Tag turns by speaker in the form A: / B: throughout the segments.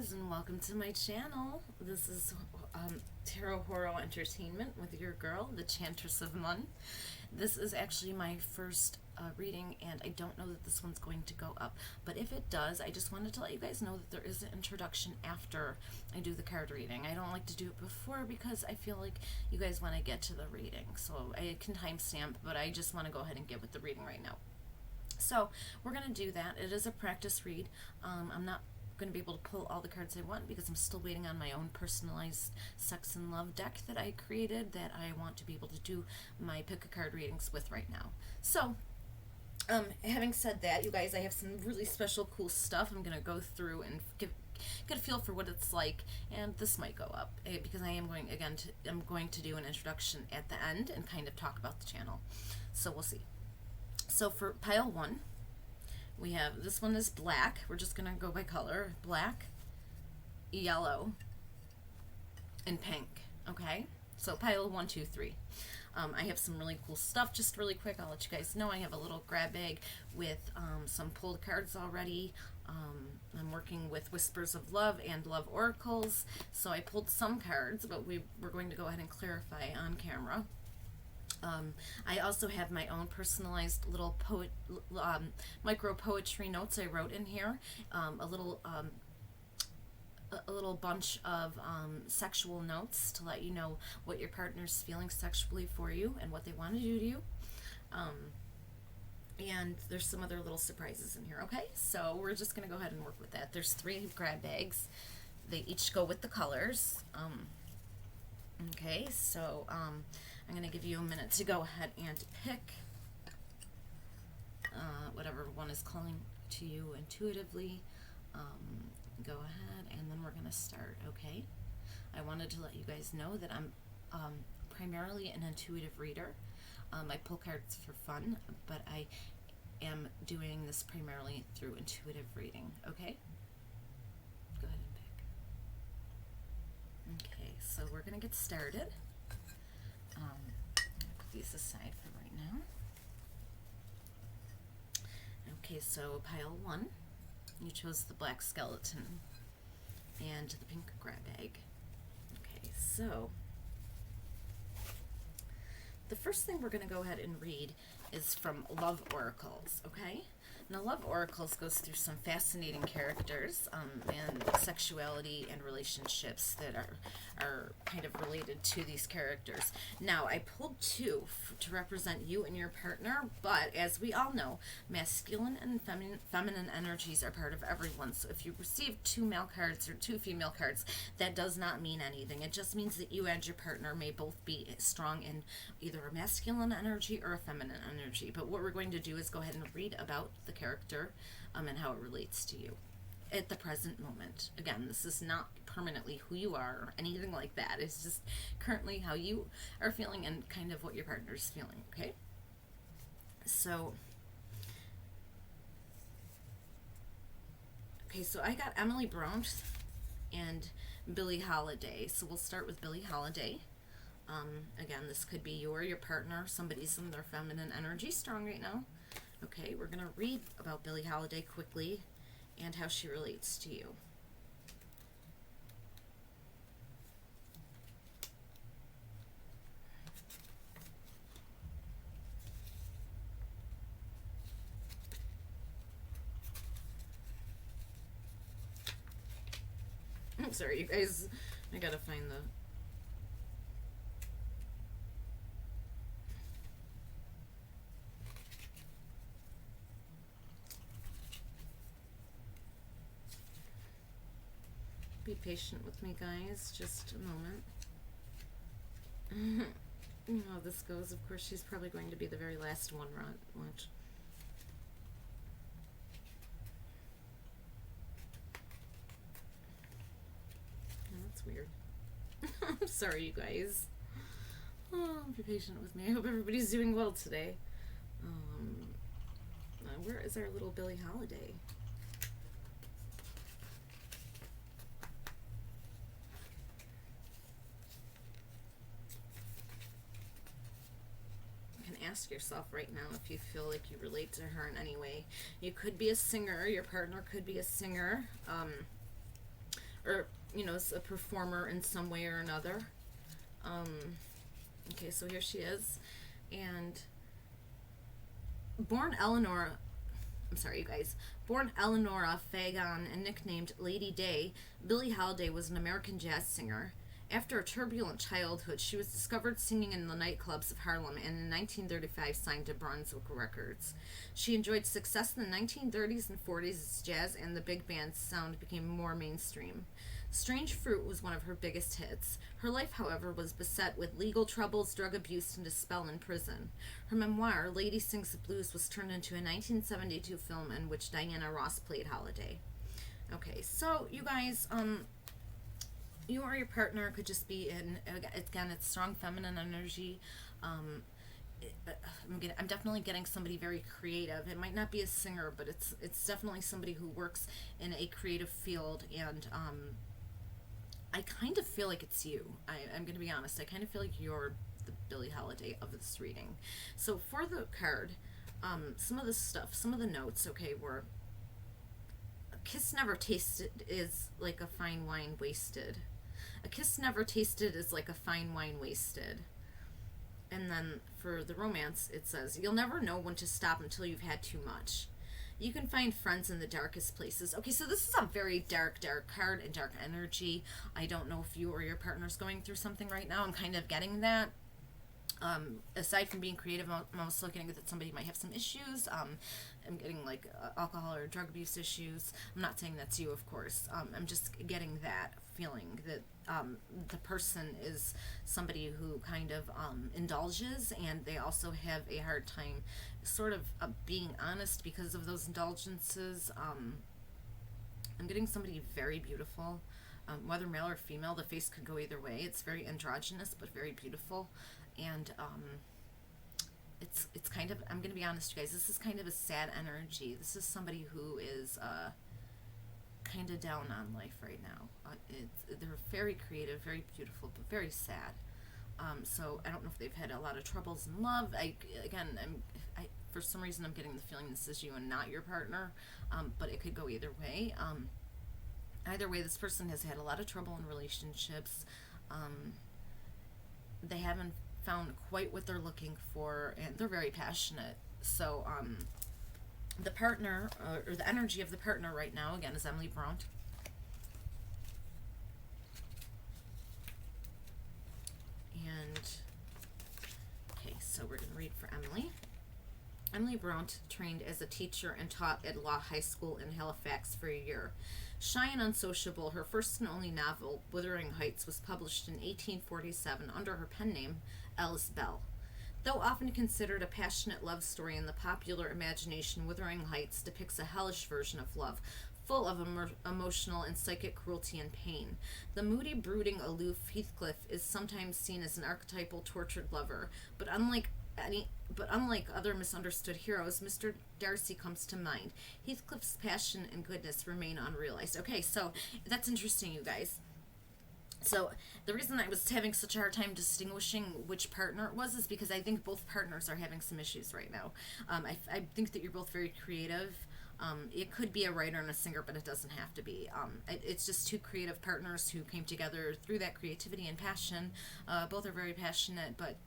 A: guys, and welcome to my channel. This is Tarot Horror Entertainment with your girl, the Chantress of Mun. This is actually my first reading, and I don't know that this one's going to go up, but if it does, I just wanted to let you guys know that there is an introduction after I do the card reading. I don't like to do it before because I feel like you guys want to get to the reading, so I can timestamp, but I just want to go ahead and get with the reading right now. So we're going to do that. It is a practice read. I'm not going to be able to pull all the cards I want because I'm still waiting on my own personalized sex and love deck that I created that I want to be able to do my pick a card readings with right now. So having said that, you guys, I have some really special cool stuff I'm going to go through and get a feel for what it's like, and this might go up because I am going I'm going to do an introduction at the end and kind of talk about the channel. So we'll see. So for pile one, we have, this one is black. We're just going to go by color. Black, yellow, and pink. Okay? So pile 1, 2, 3. I have some really cool stuff. Just really quick, I'll let you guys know I have a little grab bag with some pulled cards already. I'm working with Whispers of Love and Love Oracles. So I pulled some cards, but we're going to go ahead and clarify on camera. I also have my own personalized little micro poetry notes I wrote in here. A little bunch of sexual notes to let you know what your partner's feeling sexually for you and what they want to do to you. And there's some other little surprises in here. Okay, so we're just going to go ahead and work with that. There's 3 grab bags. They each go with the colors. Okay, so I'm going to give you a minute to go ahead and pick whatever one is calling to you intuitively. Go ahead, and then we're going to start, okay? I wanted to let you guys know that I'm primarily an intuitive reader. I pull cards for fun, but I am doing this primarily through intuitive reading, okay? Go ahead and pick. Okay, so we're going to get started. Put these aside for right now. Okay, so pile 1, you chose the black skeleton and the pink grab bag. Okay, so the first thing we're going to go ahead and read is from Love Oracles, okay? Now, Love Oracles goes through some fascinating characters and sexuality and relationships that are kind of related to these characters. Now, I pulled 2 to represent you and your partner, but as we all know, masculine and feminine energies are part of everyone. So if you receive 2 male cards or 2 female cards, that does not mean anything. It just means that you and your partner may both be strong in either a masculine energy or a feminine energy. But what we're going to do is go ahead and read about the character and how it relates to you at the present moment. Again, this is not permanently who you are or anything like that. It's just currently how you are feeling and kind of what your partner's feeling, okay? So I got Emily Bront and Billie Holiday. So we'll start with Billie Holiday. Again, this could be you or your partner. Somebody's in their feminine energy strong right now. Okay, we're going to read about Billie Holiday quickly and how she relates to you. I'm sorry, you guys. I gotta find the... Be patient with me, guys. Just a moment. You know how this goes. Of course, she's probably going to be the very last one. Watch. Oh, that's weird. I'm sorry, you guys. Oh, be patient with me. I hope everybody's doing well today. Where is our little Billie Holiday? Ask yourself right now if you feel like you relate to her in any way. You could be a singer, your partner could be a singer, or, is a performer in some way or another. Okay, so here she is. And born Eleanor, I'm sorry, you guys. Born Eleonora Fagan and nicknamed Lady Day, Billie Holiday was an American jazz singer. After a turbulent childhood, she was discovered singing in the nightclubs of Harlem and in 1935 signed to Brunswick Records. She enjoyed success in the 1930s and 40s as jazz and the big band sound became more mainstream. Strange Fruit was one of her biggest hits. Her life, however, was beset with legal troubles, drug abuse, and a spell in prison. Her memoir, Lady Sings the Blues, was turned into a 1972 film in which Diana Ross played Holiday. Okay, so you guys, you or your partner could just be in, again, it's strong feminine energy. I'm definitely getting somebody very creative. It might not be a singer, but it's definitely somebody who works in a creative field, and I kind of feel like it's you. I'm going to be honest. I kind of feel like you're the Billie Holiday of this reading. So for the card, some of the stuff, some of the notes, okay, were a kiss never tasted is like a fine wine wasted. A kiss never tasted is like a fine wine wasted. And then for the romance, it says, you'll never know when to stop until you've had too much. You can find friends in the darkest places. Okay, so this is a very dark card and dark energy. I don't know if you or your partner's going through something right now. I'm kind of getting that. Aside from being creative, I'm also getting that somebody might have some issues. I'm getting like alcohol or drug abuse issues. I'm not saying that's you, of course. I'm just getting that feeling that the person is somebody who kind of indulges, and they also have a hard time sort of being honest because of those indulgences. I'm getting somebody very beautiful. Whether male or female, the face could go either way. It's very androgynous, but very beautiful. And it's kind of, I'm going to be honest, you guys, this is kind of a sad energy. This is somebody who is kind of down on life right now. They're very creative, very beautiful, but very sad. So I don't know if they've had a lot of troubles in love. For some reason, I'm getting the feeling this is you and not your partner, but it could go either way. Either way, this person has had a lot of trouble in relationships. They haven't found quite what they're looking for, and they're very passionate. So, the partner, or the energy of the partner right now, again, is Emily Bront. And, okay, so we're going to read for Emily. Emily Bront trained as a teacher and taught at Law High School in Halifax for a year. Shy and unsociable, her first and only novel, Wuthering Heights, was published in 1847 under her pen name, Alice Bell. Though often considered a passionate love story in the popular imagination, Wuthering Heights depicts a hellish version of love, full of emotional and psychic cruelty and pain. The moody, brooding, aloof Heathcliff is sometimes seen as an archetypal tortured lover, but unlike other misunderstood heroes, Mr. Darcy comes to mind. Heathcliff's passion and goodness remain unrealized. Okay, so that's interesting, you guys. So the reason I was having such a hard time distinguishing which partner it was is because I think both partners are having some issues right now. I think that you're both very creative. It could be a writer and a singer, but it doesn't have to be. It's just two creative partners who came together through that creativity and passion. Both are very passionate, but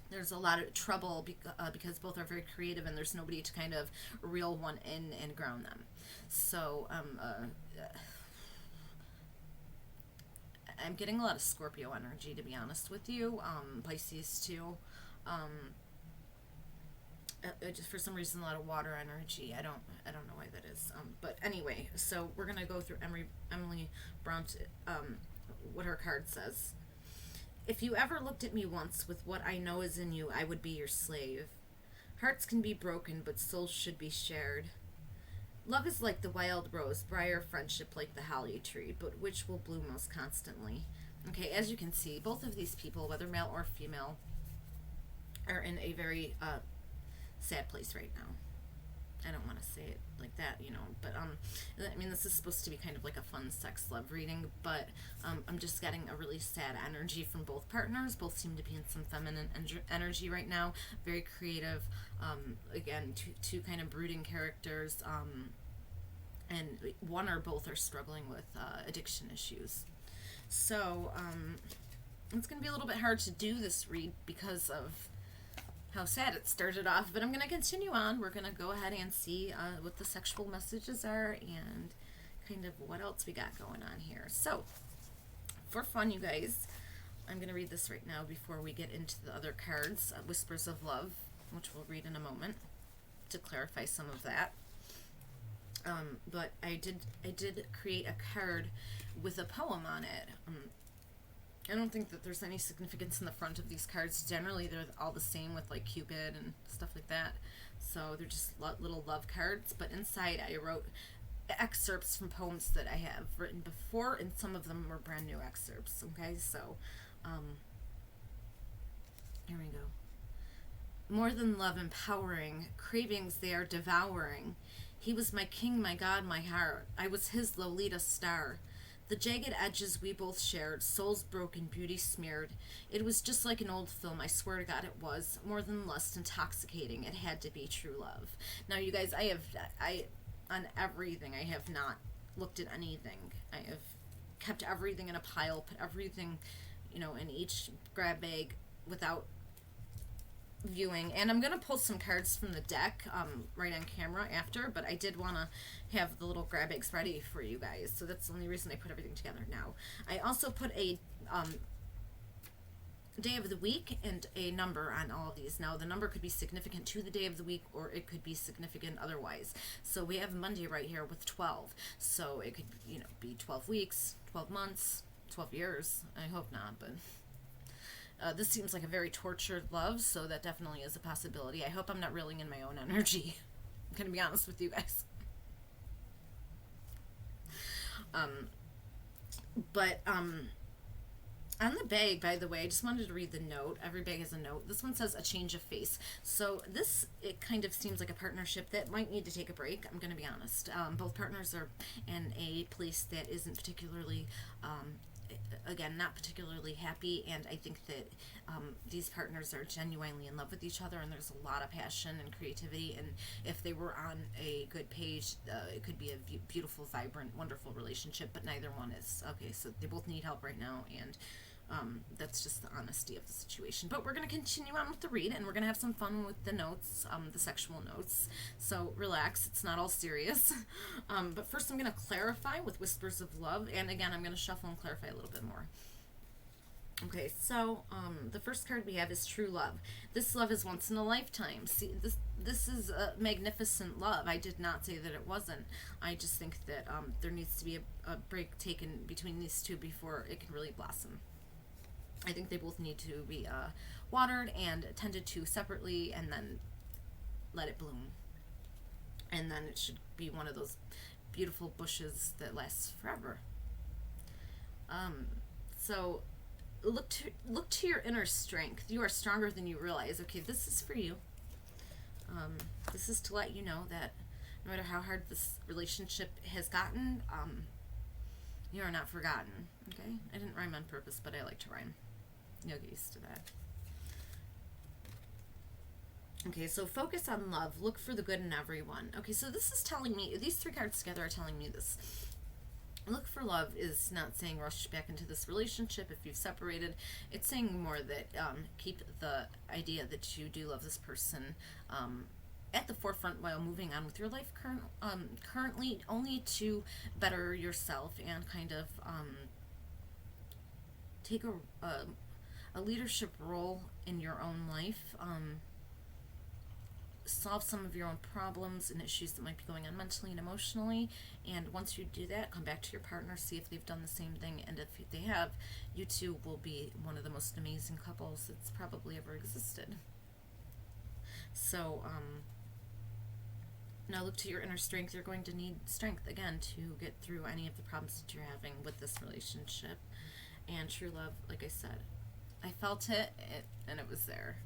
A: there's a lot of trouble because both are very creative, and there's nobody to kind of reel one in and ground them. So I'm getting a lot of Scorpio energy, to be honest with you. Pisces too. Just for some reason, a lot of water energy. I don't know why that is. But anyway, so we're gonna go through Emily Bront, what her card says. If you ever looked at me once with what I know is in you, I would be your slave. Hearts can be broken, but souls should be shared. Love is like the wild rose, briar friendship like the holly tree, but which will bloom most constantly? Okay, as you can see, both of these people, whether male or female, are in a very sad place right now. I don't want to say it like that, but I mean, this is supposed to be kind of like a fun sex love reading, but I'm just getting a really sad energy from both partners. Both seem to be in some feminine energy right now, very creative. Again, two kind of brooding characters. and one or both are struggling with addiction issues. So it's going to be a little bit hard to do this read because of how sad it started off, but I'm going to continue on. We're going to go ahead and see what the sexual messages are and kind of what else we got going on here. So, for fun, you guys, I'm going to read this right now before we get into the other cards, Whispers of Love, which we'll read in a moment to clarify some of that. But I did create a card with a poem on it. I don't think that there's any significance in the front of these cards. Generally, they're all the same with like Cupid and stuff like that. So they're just little love cards. But inside, I wrote excerpts from poems that I have written before, and some of them were brand new excerpts. Okay, so here we go. More than love empowering, cravings they are devouring. He was my king, my God, my heart. I was his Lolita star. The jagged edges we both shared, souls broken, beauty smeared. It was just like an old film, I swear to God it was. More than lust, intoxicating, it had to be true love. Now, you guys, on everything, I have not looked at anything. I have kept everything in a pile, put everything, in each grab bag without viewing. And I'm going to pull some cards from the deck right on camera after, but I did want to have the little grab bags ready for you guys, so that's the only reason I put everything together now. I also put a day of the week and a number on all of these. Now, the number could be significant to the day of the week, or it could be significant otherwise. So we have Monday right here with 12. So it could, be 12 weeks, 12 months, 12 years. I hope not, but this seems like a very tortured love, so that definitely is a possibility. I hope I'm not reeling in my own energy. I'm going to be honest with you guys. On the bag, by the way, I just wanted to read the note. Every bag has a note. This one says a change of face. So it kind of seems like a partnership that might need to take a break. I'm going to be honest. Both partners are in a place that isn't particularly, again, not particularly happy. And I think that these partners are genuinely in love with each other, and there's a lot of passion and creativity. And if they were on a good page, it could be a beautiful, vibrant, wonderful relationship. But neither one is. Okay, so they both need help right now, and that's just the honesty of the situation. But we're going to continue on with the read, and we're going to have some fun with the notes, the sexual notes. So relax, it's not all serious. But first I'm going to clarify with Whispers of Love, and again, I'm going to shuffle and clarify a little bit more. Okay, so the first card we have is True Love. This love is once in a lifetime. See, this is a magnificent love. I did not say that it wasn't. I just think that there needs to be a break taken between these two before it can really blossom. I think they both need to be watered and tended to separately, and then let it bloom. And then it should be one of those beautiful bushes that lasts forever. So look to your inner strength. You are stronger than you realize. Okay, this is for you. This is to let you know that no matter how hard this relationship has gotten, you are not forgotten. Okay? I didn't rhyme on purpose, but I like to rhyme. You'll get used to that. Okay, so focus on love. Look for the good in everyone. Okay, so this is telling me, these three cards together are telling me this. Look for love is not saying rush back into this relationship if you've separated. It's saying more that keep the idea that you do love this person at the forefront while moving on with your life currently, only to better yourself and kind of take a leadership role in your own life. Solve some of your own problems and issues that might be going on mentally and emotionally, and once you do that, come back to your partner, see if they've done the same thing, and if they have, you two will be one of the most amazing couples that's probably ever existed. So now look to your inner strength. You're going to need strength again to get through any of the problems that you're having with this relationship. And true love, like I said, I felt it and it was there.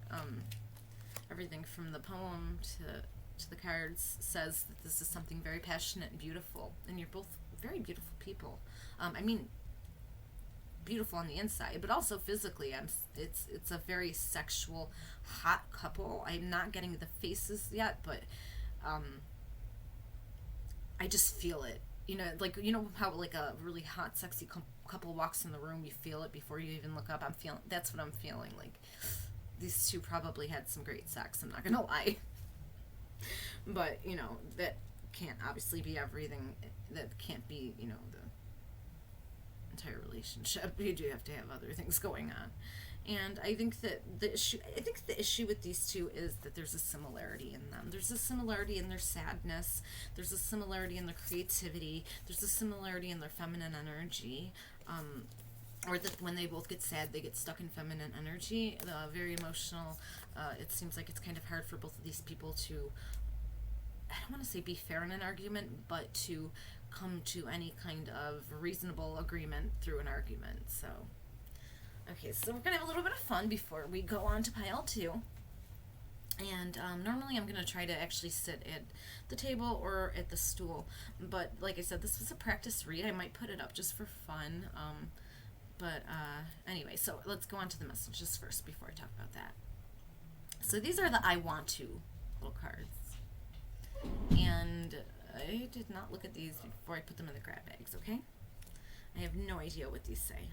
A: Everything from the poem to the cards says that this is something very passionate and beautiful, and you're both very beautiful people. I mean, beautiful on the inside, but also physically. It's a very sexual, hot couple. I'm not getting the faces yet, but I just feel it. Like how like a really hot, sexy couple walks in the room, you feel it before you even look up. That's what I'm feeling. Like these two probably had some great sex. I'm not gonna lie, but that can't obviously be everything. That can't be the entire relationship. You do have to have other things going on. And I think that the issue with these two is that there's a similarity in them. There's a similarity in their sadness. There's a similarity in their creativity. There's a similarity in their feminine energy. Or that when they both get sad, they get stuck in feminine energy. Very emotional. It seems like it's kind of hard for both of these people to, I don't want to say be fair in an argument, but to come to any kind of reasonable agreement through an argument. So, okay, so we're going to have a little bit of fun before we go on to pile two. And normally I'm going to try to actually sit at the table or at the stool. But like I said, this was a practice read. I might put it up just for fun. But anyway, so let's go on to the messages first before I talk about that. So these are the I want to little cards. And I did not look at these before I put them in the grab bags, okay? I have no idea what these say.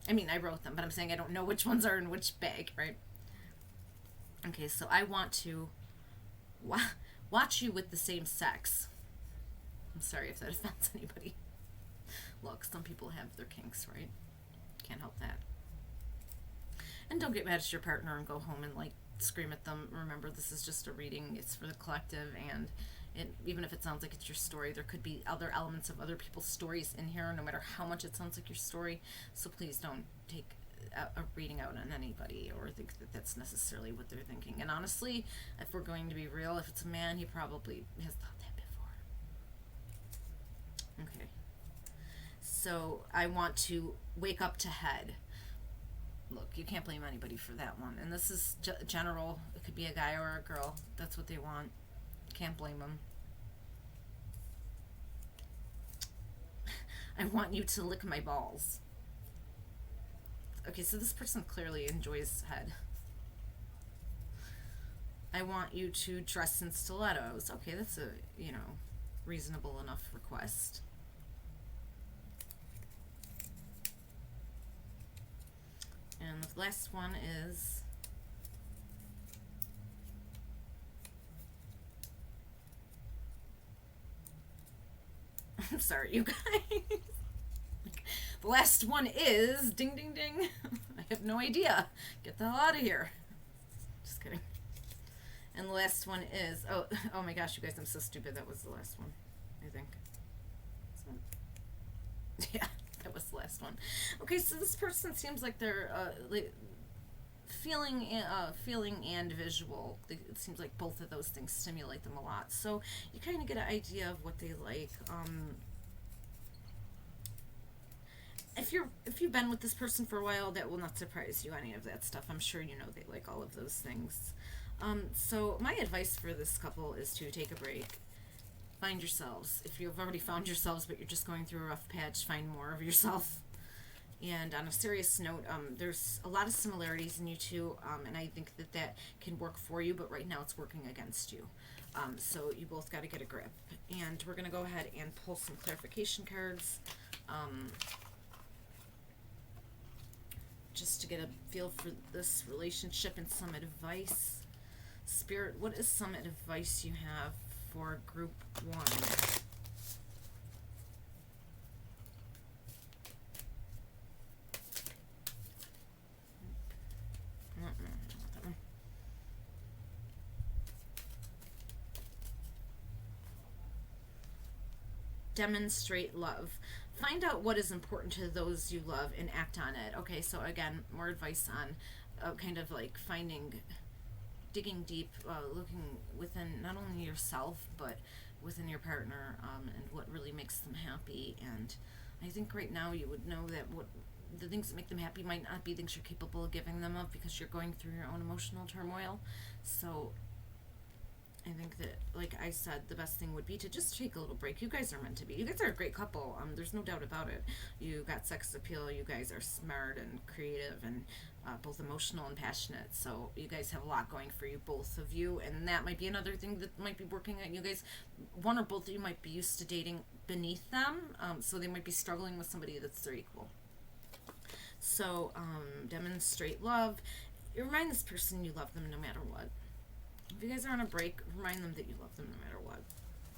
A: I mean, I wrote them, but I'm saying I don't know which ones are in which bag, right? Okay, so I want to watch you with the same sex. I'm sorry if that offends anybody. Look, some people have their kinks, right? Can't help that. And don't get mad at your partner and go home and like scream at them. Remember, this is just a reading. It's for the collective, and even if it sounds like it's your story, there could be other elements of other people's stories in here, no matter how much it sounds like your story. So please don't take a reading out on anybody or think that that's necessarily what they're thinking. And honestly, if we're going to be real, if it's a man, he probably has thought that before. Okay. So I want to wake up to head. Look, you can't blame anybody for that one. And this is general. It could be a guy or a girl. That's what they want. Can't blame them. I want you to lick my balls. Okay, so this person clearly enjoys head. I want you to dress in stilettos. Okay, that's a, reasonable enough request. And the last one is I'm sorry, you guys. The last one is ding ding ding. I have no idea. Get the hell out of here. Just kidding. And the last one is oh my gosh, you guys, I'm so stupid. That was the last one, I think. Yeah, that was the last one. Okay, so this person seems like they're feeling and visual. It seems like both of those things stimulate them a lot. So you kind of get an idea of what they like. If you've been with this person for a while, that will not surprise you, any of that stuff. I'm sure you know they like all of those things. So my advice for this couple is to take a break. Find yourselves. If you've already found yourselves but you're just going through a rough patch, find more of yourself. And on a serious note, there's a lot of similarities in you two, and I think that can work for you, but right now it's working against you. So you both got to get a grip. And we're going to go ahead and pull some clarification cards. Just to get a feel for this relationship and some advice. Spirit, what is some advice you have for group one? Demonstrate love. Find out what is important to those you love and act on it. Okay, so again, more advice on kind of like digging deep, looking within not only yourself, but within your partner, and what really makes them happy. And I think right now you would know that what the things that make them happy might not be things you're capable of giving them of because you're going through your own emotional turmoil. So I think that, like I said, the best thing would be to just take a little break. You guys are meant to be. You guys are a great couple. There's no doubt about it. You got sex appeal. You guys are smart and creative and both emotional and passionate. So you guys have a lot going for you, both of you. And that might be another thing that might be working on you guys. One or both of you might be used to dating beneath them. So they might be struggling with somebody that's their equal. So demonstrate love. You remind this person you love them no matter what. If you guys are on a break, remind them that you love them no matter what.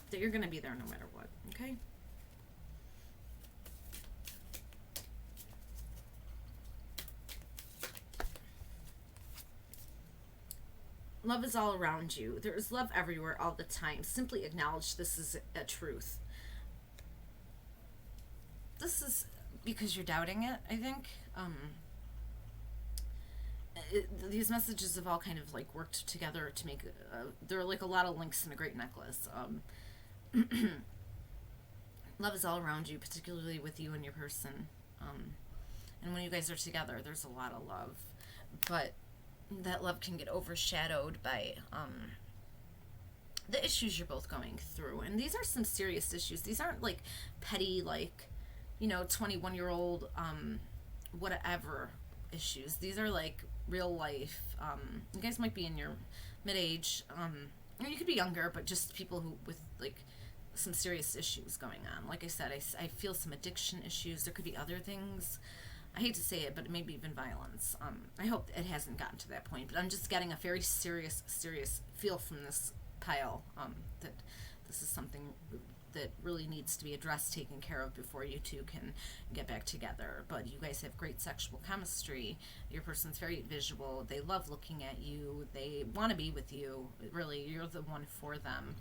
A: That you're going to be there no matter what. Okay? Love is all around you. There is love everywhere all the time. Simply acknowledge this is a truth. This is because you're doubting it, I think. These messages have all kind of like worked together to make there are like a lot of links in a great necklace. Love is all around you, particularly with you and your person, and when you guys are together there's a lot of love, but that love can get overshadowed by the issues you're both going through, and these are some serious issues. These aren't like petty, like 21-year-old whatever issues. These are like real life. You guys might be in your mid-age, or you could be younger, but just people who with like some serious issues going on. Like I said, I feel some addiction issues. There could be other things. I hate to say it, but maybe even violence. I hope it hasn't gotten to that point, but I'm just getting a very serious feel from this pile, that this is something that really needs to be addressed, taken care of before you two can get back together. But you guys have great sexual chemistry. Your person's very visual. They love looking at you. They want to be with you. Really, you're the one for them.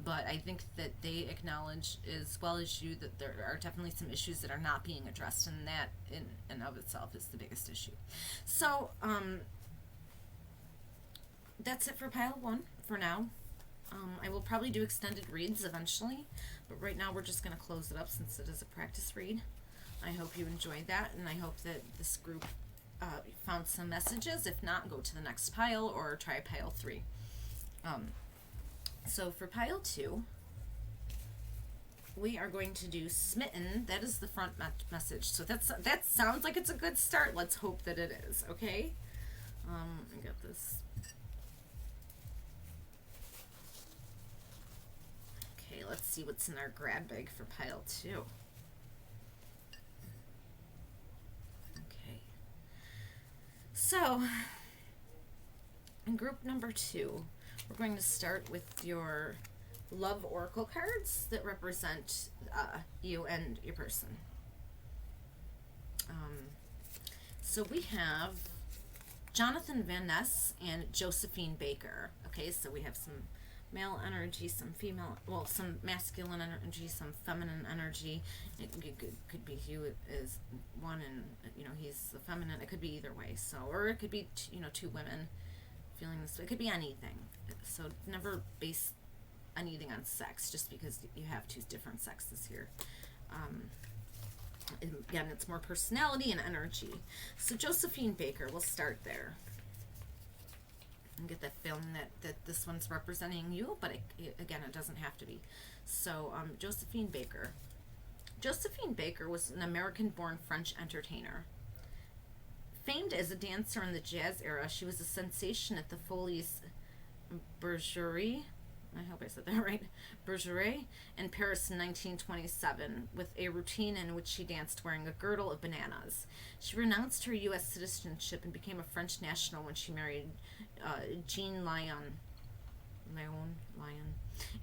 A: But I think that they acknowledge as well as you that there are definitely some issues that are not being addressed, and that in and of itself is the biggest issue. So that's it for pile one for now. I will probably do extended reads eventually, but right now we're just going to close it up since it is a practice read. I hope you enjoyed that, and I hope that this group found some messages. If not, go to the next pile or try pile 3. So for pile 2, we are going to do smitten. That is the front message. So that sounds like it's a good start. Let's hope that it is, okay? I got this. Okay, let's see what's in our grab bag for pile 2. Okay. So, in group number 2, we're going to start with your love oracle cards that represent you and your person. So we have Jonathan Van Ness and Josephine Baker. Okay, so we have some male energy, some female, well, some masculine energy, some feminine energy. It could be you as one, and he's the feminine. It could be either way. So, or it could be two women feeling this. It could be anything. So never base anything on sex just because you have two different sexes here. Again, it's more personality and energy. So Josephine Baker, we'll start there. And get that feeling that this one's representing you, but again, it doesn't have to be. So Josephine Baker. Josephine Baker was an American-born French entertainer. Famed as a dancer in the jazz era, she was a sensation at the Folies Bergeret, I hope I said that right, Bergeret, in Paris in 1927, with a routine in which she danced wearing a girdle of bananas. She renounced her U.S. citizenship and became a French national when she married Jean Lyon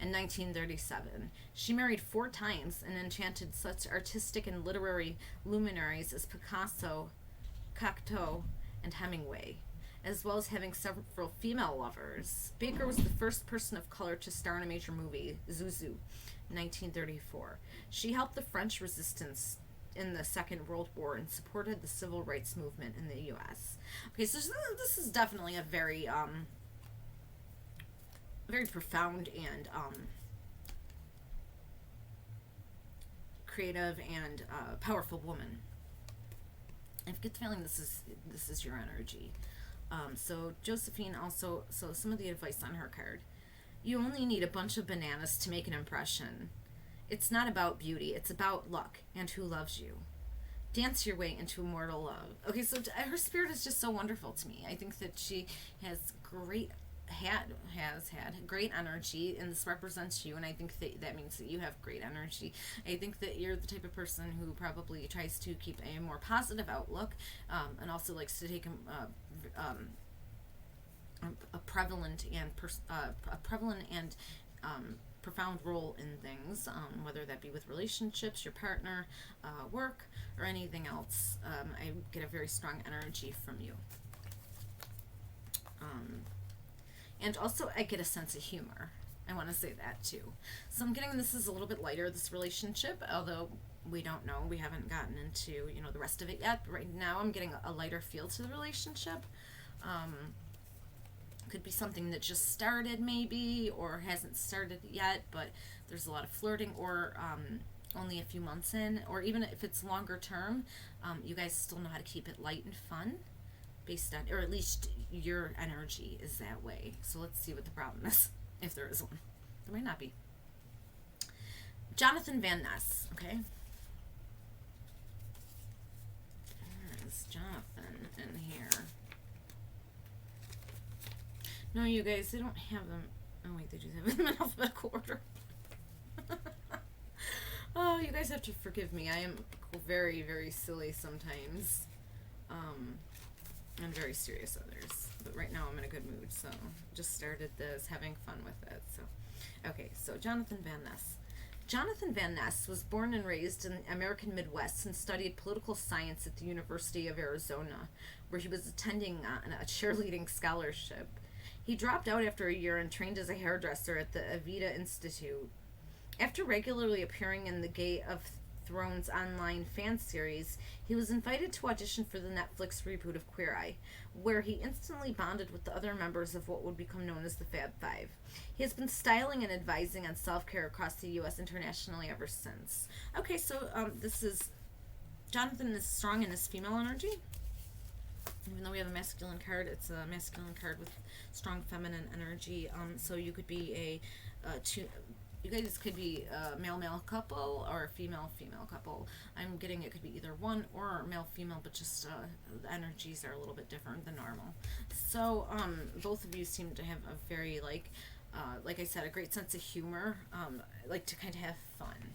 A: in 1937. She married 4 times and enchanted such artistic and literary luminaries as Picasso, Cocteau, and Hemingway, as well as having several female lovers. Baker was the first person of color to star in a major movie, Zuzu, 1934. She helped the French resistance in the Second World War and supported the civil rights movement in the U.S. Okay, so this is definitely a very, very profound and creative and powerful woman. I get the feeling this is your energy. So Josephine also, so some of the advice on her card You only need a bunch of bananas to make an impression. It's not about beauty, it's about luck and who loves you. Dance your way into immortal love. Okay, so her spirit is just so wonderful to me. I think that she has great has had great energy, and this represents you, and I think that means that you have great energy. I think that you're the type of person who probably tries to keep a more positive outlook, and also likes to take a prevalent and profound role in things, whether that be with relationships, your partner, work, or anything else. I get a very strong energy from you. And also, I get a sense of humor. I want to say that too. So I'm getting this is a little bit lighter, this relationship, although we don't know. We haven't gotten into, the rest of it yet. But right now, I'm getting a lighter feel to the relationship. Could be something that just started maybe or hasn't started yet, but there's a lot of flirting, or only a few months in, or even if it's longer term, you guys still know how to keep it light and fun based on, or at least your energy is that way. So let's see what the problem is, if there is one. There might not be. Jonathan Van Ness, okay? There's Jonathan in here. No, you guys, they don't have them. Oh, wait, they do have them in alphabetical order. Oh, you guys have to forgive me. I am very, very silly sometimes. And very serious others. But right now I'm in a good mood, so just started this, having fun with it. So, okay, so Jonathan Van Ness. Jonathan Van Ness was born and raised in the American Midwest and studied political science at the University of Arizona, where he was attending a cheerleading scholarship. He dropped out after a year and trained as a hairdresser at the Aveda Institute. After regularly appearing in the Game of Thrones online fan series, he was invited to audition for the Netflix reboot of Queer Eye, where he instantly bonded with the other members of what would become known as the Fab Five. He has been styling and advising on self-care across the U.S. internationally ever since. Okay, so this is... Jonathan is strong in his female energy. Even though we have a masculine card, it's a masculine card with strong feminine energy. So you could be you guys could be a male-male couple or a female-female couple. I'm getting it could be either one or male-female, but just the energies are a little bit different than normal. So both of you seem to have a very, like I said, a great sense of humor, like to kind of have fun.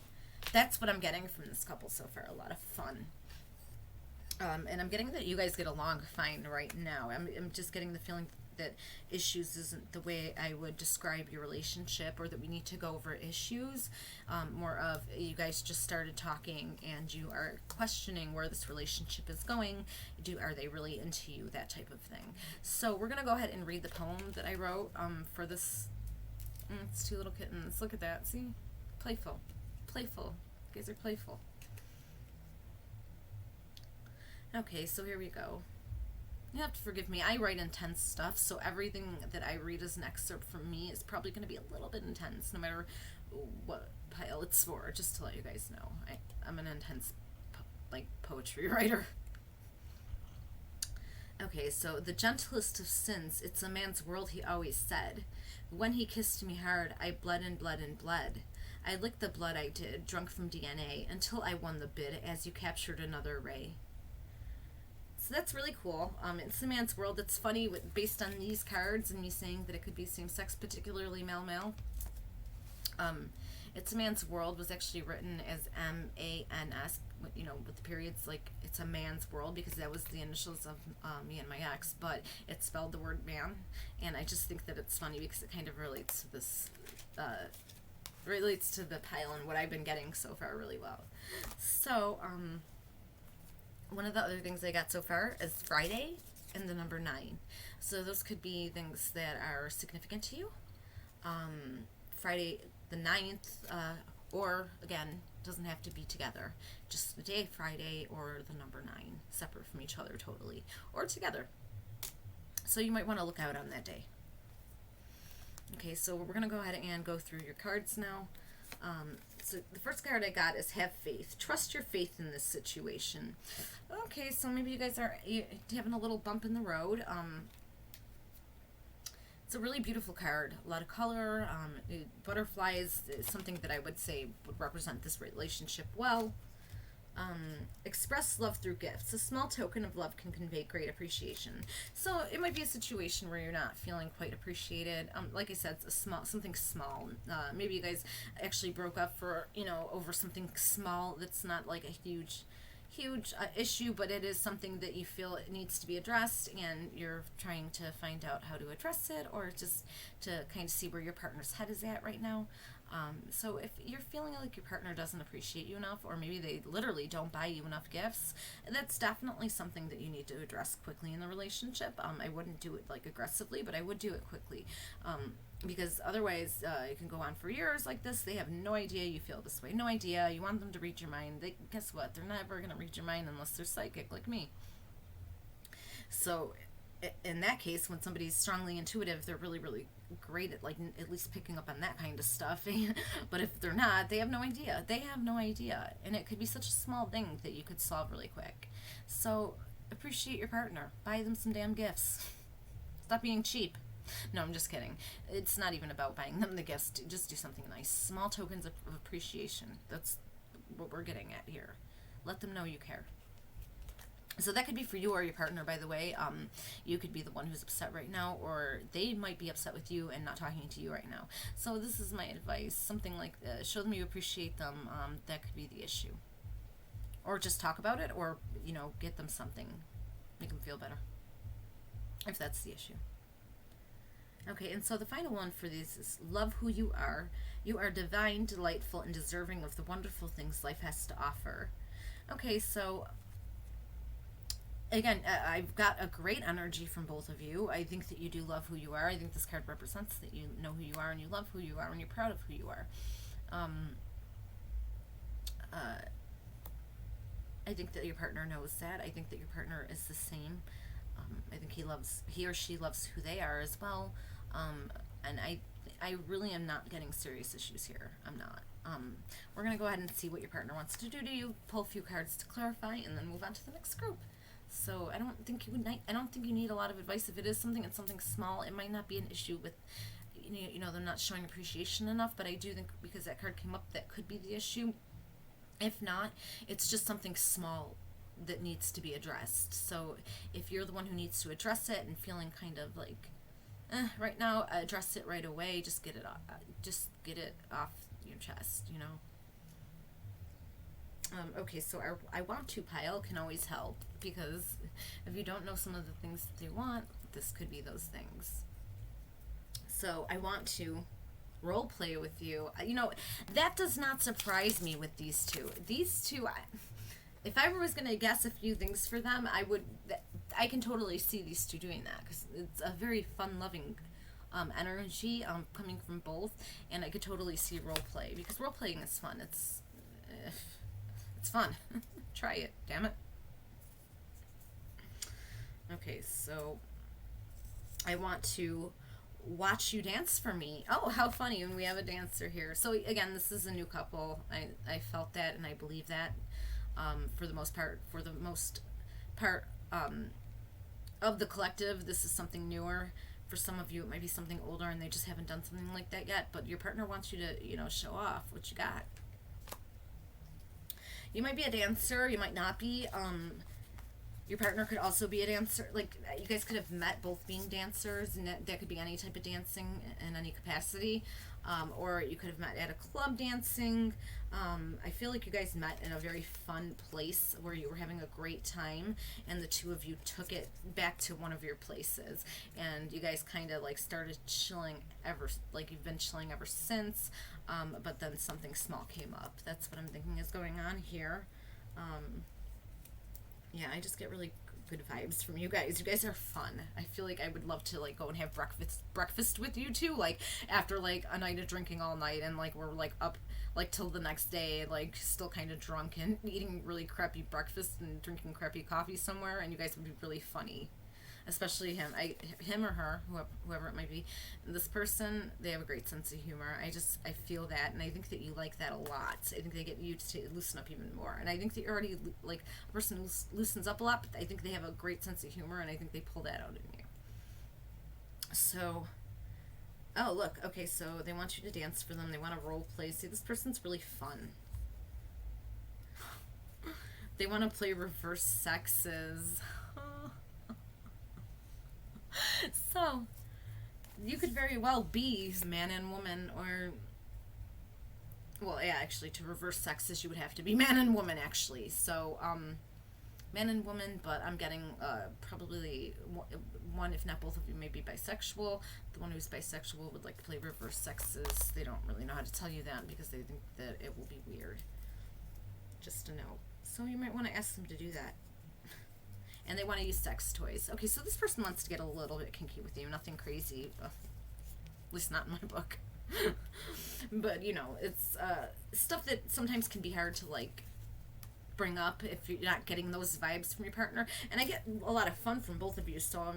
A: That's what I'm getting from this couple so far, a lot of fun. And I'm getting that you guys get along fine right now. I'm just getting the feeling that issues isn't the way I would describe your relationship, or that we need to go over issues. More of you guys just started talking and you are questioning where this relationship is going. Are they really into you? That type of thing. So we're going to go ahead and read the poem that I wrote for this. It's two little kittens. Look at that. See? Playful. Playful. You guys are playful. Okay, so here we go. You have to forgive me. I write intense stuff, so everything that I read as an excerpt from me is probably going to be a little bit intense, no matter what pile it's for, just to let you guys know. I'm an intense, poetry writer. Okay, so the gentlest of sins, it's a man's world, he always said. When he kissed me hard, I bled and bled and bled. I licked the blood I did, drunk from DNA, until I won the bid as you captured another ray. So that's really cool. It's a man's world. It's funny based on these cards and me saying that it could be same-sex, particularly male-male. It's a man's world was actually written as M-A-N-S, with the periods, like it's a man's world, because that was the initials of me and my ex, but it spelled the word man, and I just think that it's funny because it kind of relates to this, relates to the pile and what I've been getting so far really well. So, one of the other things I got so far is Friday and the number 9. So those could be things that are significant to you. Friday the 9th, or again, doesn't have to be together. Just the day Friday or the number 9, separate from each other totally, or together. So you might want to look out on that day. Okay, so we're going to go ahead and go through your cards now. So the first card I got is have faith. Trust your faith in this situation. Okay, so maybe you guys are having a little bump in the road. It's a really beautiful card. A lot of color. Butterflies is something that I would say would represent this relationship well. Express love through gifts. A small token of love can convey great appreciation. So it might be a situation where you're not feeling quite appreciated. Like I said, it's something small. Maybe you guys actually broke up for over something small that's not like a huge issue, but it is something that you feel it needs to be addressed, and you're trying to find out how to address it, or just to kind of see where your partner's head is at right now. So if you're feeling like your partner doesn't appreciate you enough, or maybe they literally don't buy you enough gifts, that's definitely something that you need to address quickly in the relationship. I wouldn't do it like aggressively, but I would do it quickly. Because otherwise it can go on for years like this. They have no idea you feel this way, no idea. You want them to read your mind. Guess what? They're never going to read your mind unless they're psychic like me. So in that case, when somebody's strongly intuitive, they're really, really great at like at least picking up on that kind of stuff. But if they're not, they have no idea. They have no idea. And it could be such a small thing that you could solve really quick. So appreciate your partner. Buy them some damn gifts. Stop being cheap. No, I'm just kidding. It's not even about buying them the gifts. Just do something nice. Small tokens of appreciation. That's what we're getting at here. Let them know you care. So that could be for you or your partner, by the way. You could be the one who's upset right now, or they might be upset with you and not talking to you right now. So this is my advice. Something like show them you appreciate them. That could be the issue. Or just talk about it, or, get them something. Make them feel better. If that's the issue. Okay, and so the final one for these is love who you are. You are divine, delightful, and deserving of the wonderful things life has to offer. Okay, so again, I've got a great energy from both of you. I think that you do love who you are. I think this card represents that you know who you are, and you love who you are, and you're proud of who you are. I think that your partner knows that. I think that your partner is the same. I think he or she loves who they are as well. And I really am not getting serious issues here. I'm not. We're going to go ahead and see what your partner wants to do to you, pull a few cards to clarify, and then move on to the next group. So I don't think you need a lot of advice. If it is something, it's something small. It might not be an issue with, them not showing appreciation enough, but I do think because that card came up, that could be the issue. If not, it's just something small that needs to be addressed. So if you're the one who needs to address it and feeling kind of like, right now, address it right away. Just get it off your chest. Okay, so our I want to pile can always help, because if you don't know some of the things that they want, this could be those things. So I want to role play with you. That does not surprise me with these two. If I was going to guess a few things for them, I can totally see these two doing that, because it's a very fun-loving energy coming from both, and I could totally see role play, because role playing is fun. It's fun. Try it, damn it. Okay, so I want to watch you dance for me. Oh, how funny, and we have a dancer here. So again, this is a new couple. I felt that, and I believe that. For the most part of the collective, this is something newer. For some of you, it might be something older, and they just haven't done something like that yet. But your partner wants you to, show off what you got. You might be a dancer. You might not be. Your partner could also be a dancer. Like, you guys could have met both being dancers, and that could be any type of dancing in any capacity. Or you could have met at a club dancing. I feel like you guys met in a very fun place where you were having a great time, and the two of you took it back to one of your places, and you guys kind of like started chilling you've been chilling ever since, but then something small came up. That's what I'm thinking is going on here. Yeah, I just get really good vibes from you guys. You guys are fun. I feel like I would love to like go and have breakfast with you too, like after like a night of drinking all night, and like we're like up like till the next day, like still kind of drunk and eating really crappy breakfast and drinking crappy coffee somewhere, and you guys would be really funny. Especially him or her, whoever it might be. This person, they have a great sense of humor. I feel that, and I think that you like that a lot. I think they get you to loosen up even more. And I think that you're already like a person who loosens up a lot, but I think they have a great sense of humor, and I think they pull that out in you. So Oh, look. Okay, so they want you to dance for them. They want to role play. See, this person's really fun. They want to play reverse sexes. So, you could very well be man and woman, or well, yeah, actually, to reverse sexes, you would have to be man and woman, actually. So, man and woman, but I'm getting probably one, if not both of you, may be bisexual. The one who's bisexual would like to play reverse sexes. They don't really know how to tell you that because they think that it will be weird. Just to know. So you might want to ask them to do that. And they want to use sex toys. Okay, so this person wants to get a little bit kinky with you. Nothing crazy. At least not in my book. But, you know, it's stuff that sometimes can be hard to, like, bring up if you're not getting those vibes from your partner. And I get a lot of fun from both of you, so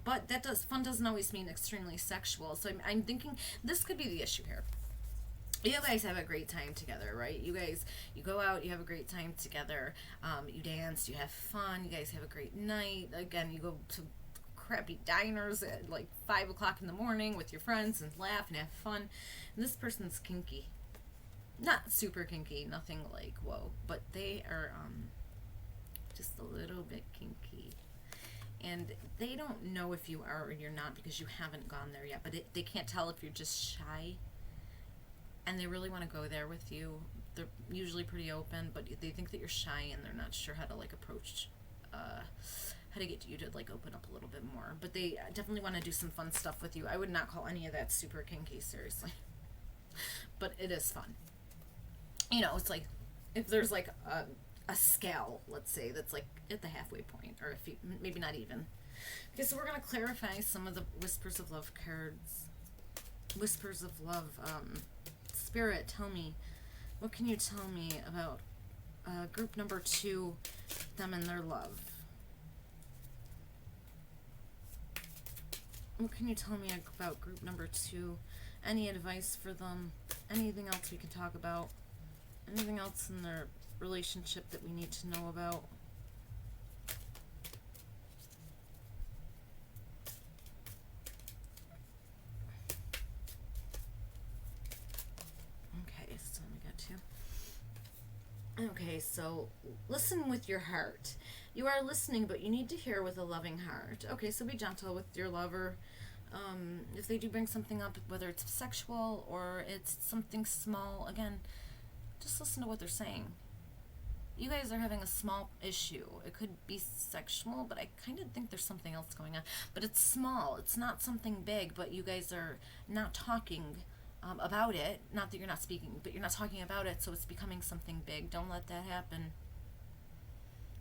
A: but fun doesn't always mean extremely sexual. So I'm thinking this could be the issue here. You guys have a great time together, right? You go out, you have a great time together, you dance, you have fun, you guys have a great night. Again, you go to crappy diners at like 5 o'clock in the morning with your friends and laugh and have fun. And this person's kinky. Not super kinky, nothing like whoa, but they are just a little bit kinky. And they don't know if you are or you're not because you haven't gone there yet, but they can't tell if you're just shy. And they really want to go there with you. They're usually pretty open, but they think that you're shy and they're not sure how to like approach, how to get you to like open up a little bit more. But they definitely want to do some fun stuff with you. I would not call any of that super kinky, seriously. But it is fun. You know, it's like if there's like a scale, let's say, that's like at the halfway point, or if you, maybe not even. Okay, so we're gonna clarify some of the Whispers of Love cards. Whispers of Love. Spirit, tell me, what can you tell me about group number 2, them and their love? What can you tell me about group number 2? Any advice for them? Anything else we can talk about? Anything else in their relationship that we need to know about? Okay, so listen with your heart. You are listening, but you need to hear with a loving heart. Okay, so be gentle with your lover. If they do bring something up, whether it's sexual or it's something small, again, just listen to what they're saying. You guys are having a small issue. It could be sexual, but I kind of think there's something else going on. But it's small. It's not something big, but you guys are not talking about it. Not that you're not speaking, but you're not talking about it, so it's becoming something big. Don't let that happen.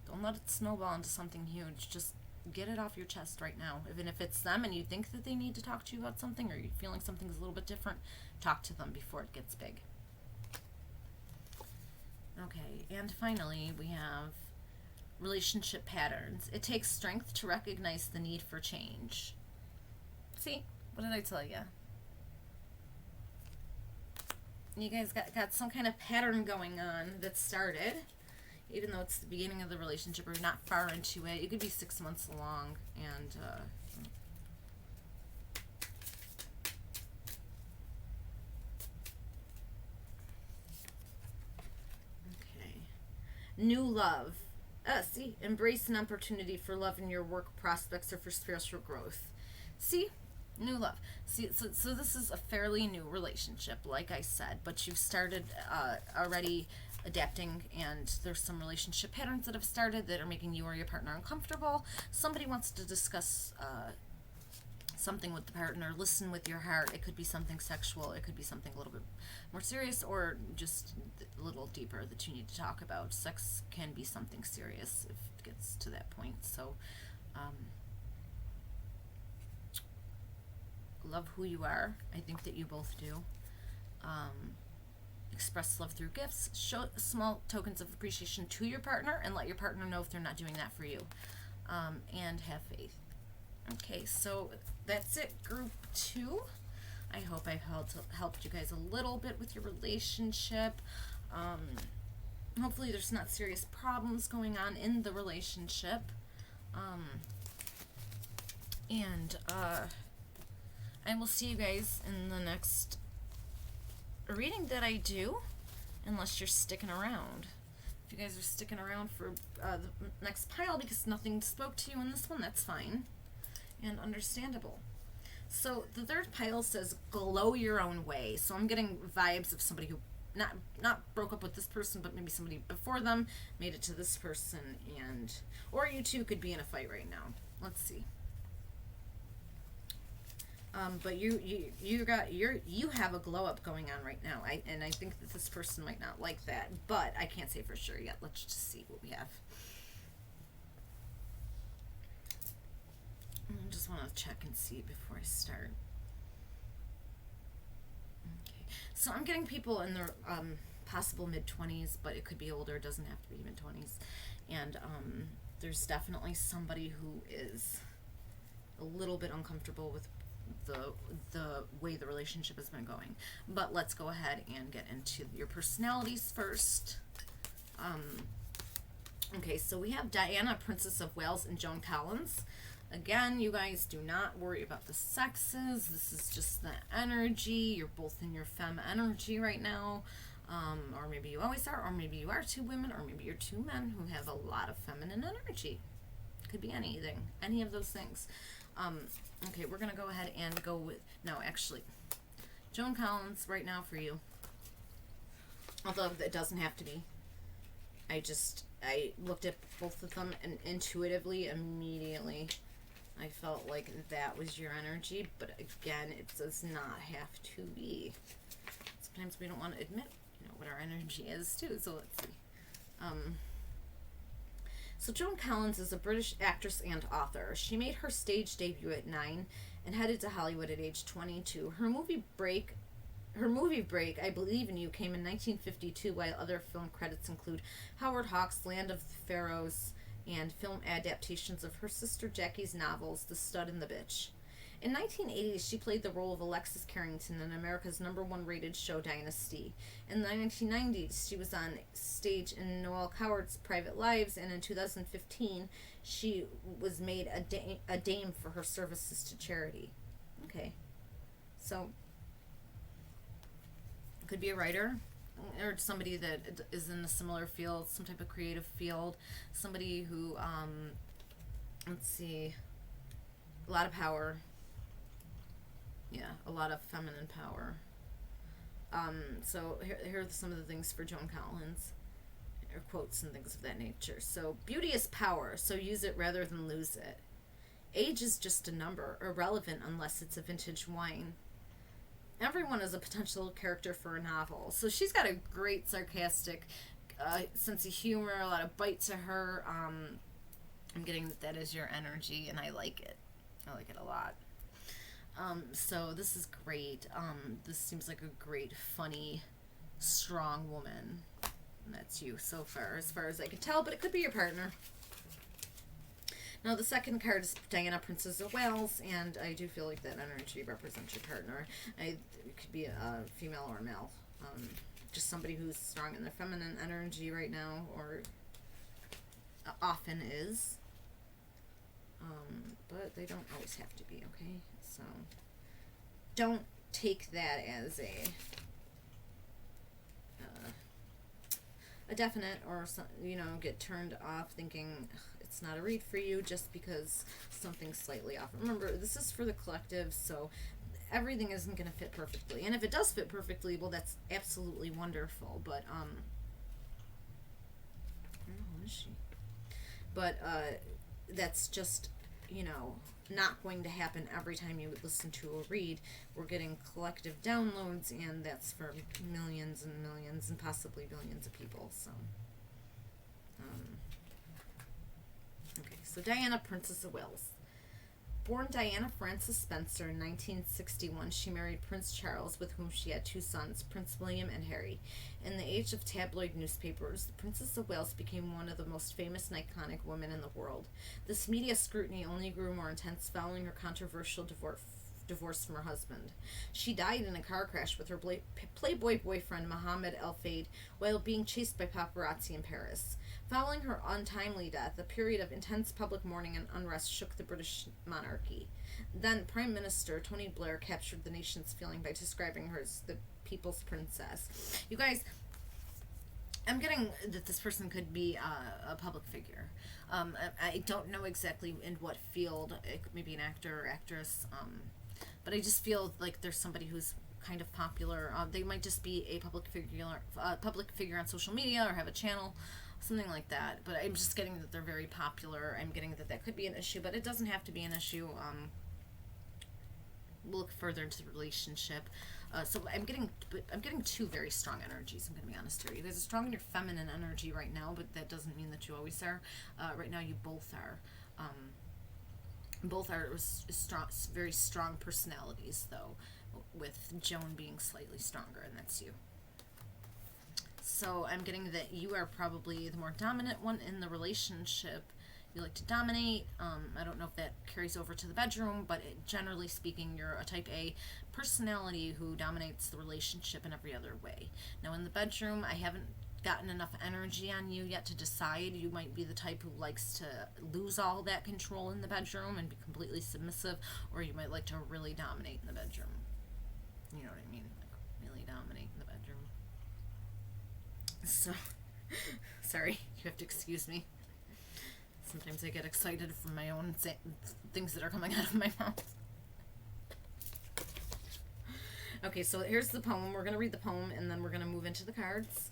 A: Don't let it snowball into something huge. Just get it off your chest right now. Even if it's them and you think that they need to talk to you about something, or you're feeling something's a little bit different, talk to them before it gets big. Okay, and finally we have relationship patterns. It takes strength to recognize the need for change. See? What did I tell you? You guys got some kind of pattern going on that started, even though it's the beginning of the relationship or you're not far into it. You could be 6 months along, and okay. New love. See, embrace an opportunity for love in your work prospects or for spiritual growth. See? New love. See, so this is a fairly new relationship, like I said, but you've started already adapting, and there's some relationship patterns that have started that are making you or your partner uncomfortable. Somebody wants to discuss something with the partner. Listen with your heart. It could be something sexual. It could be something a little bit more serious, or just a little deeper that you need to talk about. Sex can be something serious if it gets to that point. So, love who you are. I think that you both do. Express love through gifts. Show small tokens of appreciation to your partner, and let your partner know if they're not doing that for you. And have faith. Okay, so that's it, group 2. I hope I've helped you guys a little bit with your relationship. Hopefully there's not serious problems going on in the relationship. I will see you guys in the next reading that I do, unless you're sticking around. If you guys are sticking around for the next pile because nothing spoke to you in this one, that's fine and understandable. So the third pile says glow your own way. So I'm getting vibes of somebody who not broke up with this person, but maybe somebody before them made it to this person, and or you two could be in a fight right now. Let's see. But you have a glow up going on right now. I think that this person might not like that, but I can't say for sure yet. Let's just see what we have. I just want to check and see before I start. Okay, so I'm getting people in their possible mid-20s, but it could be older. It doesn't have to be mid-20s. And there's definitely somebody who is a little bit uncomfortable with the way the relationship has been going. But let's go ahead and get into your personalities first. Okay, so we have Diana, Princess of Wales, and Joan Collins. Again, you guys do not worry about the sexes. This is just the energy. You're both in your femme energy right now. Or maybe you always are, or maybe you are two women, or maybe you're two men who have a lot of feminine energy. Could be anything, any of those things. Okay, we're going to go ahead and go with, no, actually, Joan Collins right now for you. Although it doesn't have to be. I looked at both of them and intuitively, immediately, I felt like that was your energy. But again, it does not have to be. Sometimes we don't want to admit, what our energy is too. So let's see. So Joan Collins is a British actress and author. She made her stage debut at 9 and headed to Hollywood at age 22. Her movie break, I Believe in You, came in 1952, while other film credits include Howard Hawks' Land of the Pharaohs and film adaptations of her sister Jackie's novels, The Stud and the Bitch. In 1980, she played the role of Alexis Carrington in America's #1 rated show Dynasty. In the 1990s, she was on stage in Noel Coward's Private Lives, and in 2015, she was made a dame for her services to charity. Okay, so could be a writer, or somebody that is in a similar field, some type of creative field, somebody who, let's see, a lot of power. Yeah, a lot of feminine power. So here are some of the things for Joan Collins, or quotes and things of that nature. So, beauty is power, so use it rather than lose it. Age is just a number, irrelevant unless it's a vintage wine. Everyone is a potential character for a novel. So she's got a great sarcastic sense of humor, a lot of bite to her. I'm getting that is your energy, and I like it. I like it a lot. So this is great. This seems like a great, funny, strong woman. And that's you so far as I can tell, but it could be your partner. Now the second card is Diana, Princess of Wales, and I do feel like that energy represents your partner. It could be a female or a male. Just somebody who's strong in their feminine energy right now, or often is. But they don't always have to be, okay? So don't take that as a definite, or get turned off thinking it's not a read for you just because something's slightly off. Remember, this is for the collective, so everything isn't going to fit perfectly. And if it does fit perfectly, well, that's absolutely wonderful. But I don't know, who is she? But that's just not going to happen every time you listen to a read. We're getting collective downloads, and that's for millions and millions and possibly billions of people. So, okay, so Diana, Princess of Wales. Born Diana Frances Spencer in 1961, she married Prince Charles, with whom she had 2 sons, Prince William and Harry. In the age of tabloid newspapers, the Princess of Wales became one of the most famous and iconic women in the world. This media scrutiny only grew more intense following her controversial divorce from her husband. She died in a car crash with her Playboy boyfriend Mohammed El Fayed while being chased by paparazzi in Paris. Following her untimely death, a period of intense public mourning and unrest shook the British monarchy. Then Prime Minister Tony Blair captured the nation's feeling by describing her as the people's princess. You guys, I'm getting that this person could be a public figure. I don't know exactly in what field. It could maybe an actor or actress. But I just feel like there's somebody who's kind of popular. They might just be a public figure on social media or have a channel, something like that. But I'm just getting that they're very popular. I'm getting that could be an issue, but it doesn't have to be an issue. We'll look further into the relationship. So I'm getting two very strong energies. I'm going to be honest here. You guys are strong in your feminine energy right now, but that doesn't mean that you always are. Right now, you both are. Both are very strong personalities, though, with Joan being slightly stronger, and that's you. So I'm getting that you are probably the more dominant one in the relationship. You like to dominate. I don't know if that carries over to the bedroom, but generally speaking, you're a type A personality who dominates the relationship in every other way. Now, in the bedroom, I haven't gotten enough energy on you yet to decide. You might be the type who likes to lose all that control in the bedroom and be completely submissive, or you might like to really dominate in the bedroom. You know what I mean? Like, really dominate in the bedroom. So, sorry, you have to excuse me. Sometimes I get excited from my own things that are coming out of my mouth. Okay, so here's the poem. We're going to read the poem, and then we're going to move into the cards.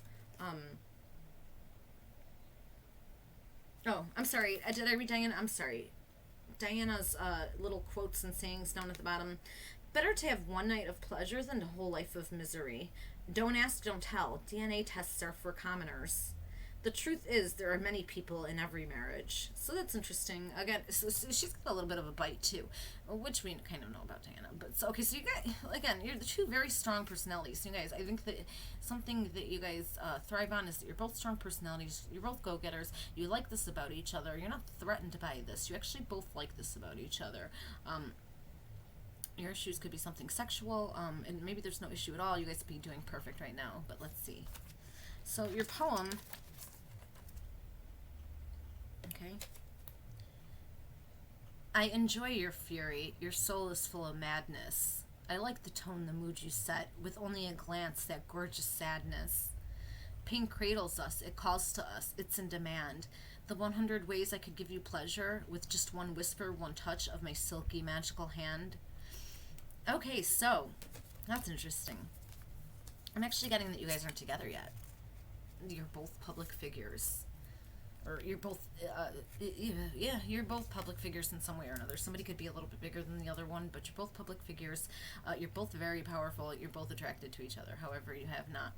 A: Oh, I'm sorry. Did I read Diana? I'm sorry. Diana's little quotes and sayings down at the bottom. Better to have one night of pleasure than a whole life of misery. Don't ask, don't tell. DNA tests are for commoners. The truth is, there are many people in every marriage. So that's interesting. Again, so she's got a little bit of a bite, too, which we kind of know about Diana. But so, okay, so you guys, again, you're the two very strong personalities. So you guys, I think that something that you guys thrive on is that you're both strong personalities. You're both go-getters. You like this about each other. You're not threatened by this. You actually both like this about each other. Your issues could be something sexual, and maybe there's no issue at all. You guys could be doing perfect right now, but let's see. So your poem... Okay. I enjoy your fury. Your soul is full of madness. I like the tone, the mood you set, with only a glance, that gorgeous sadness. Pain cradles us. It calls to us. It's in demand. The 100 ways I could give you pleasure, with just one whisper, one touch of my silky, magical hand. Okay, so, that's interesting. I'm actually getting that you guys aren't together yet. You're both public figures. Or you're both, you're both public figures in some way or another. Somebody could be a little bit bigger than the other one, but you're both public figures. You're both very powerful. You're both attracted to each other. However, you have not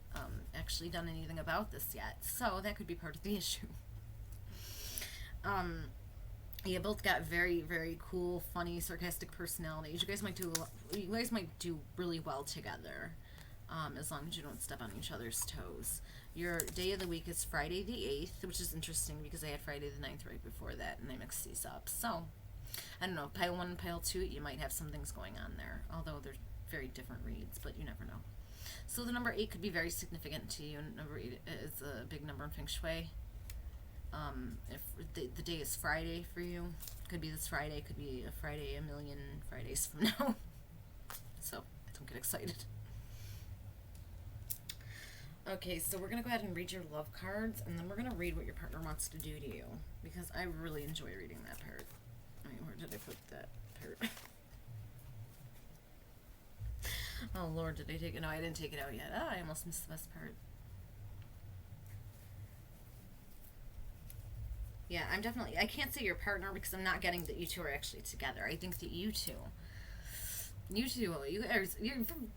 A: actually done anything about this yet. So that could be part of the issue. You both got very, very cool, funny, sarcastic personalities. You guys might do really well together. As long as you don't step on each other's toes. Your day of the week is Friday the 8th, which is interesting because I had Friday the 9th right before that, and I mixed these up. So, I don't know, pile 1 and pile 2, you might have some things going on there, although they're very different reads, but you never know. So the number 8 could be very significant to you. Number 8 is a big number in Feng Shui. If the day is Friday for you, could be this Friday, could be a Friday a million Fridays from now. So, don't get excited. Okay, so we're going to go ahead and read your love cards, and then we're going to read what your partner wants to do to you, because I really enjoy reading that part. I mean, where did I put that part? Oh, Lord, did I take it? No, I didn't take it out yet. Ah, I almost missed the best part. Yeah, I can't say your partner because I'm not getting that you two are actually together. I think that you two, you're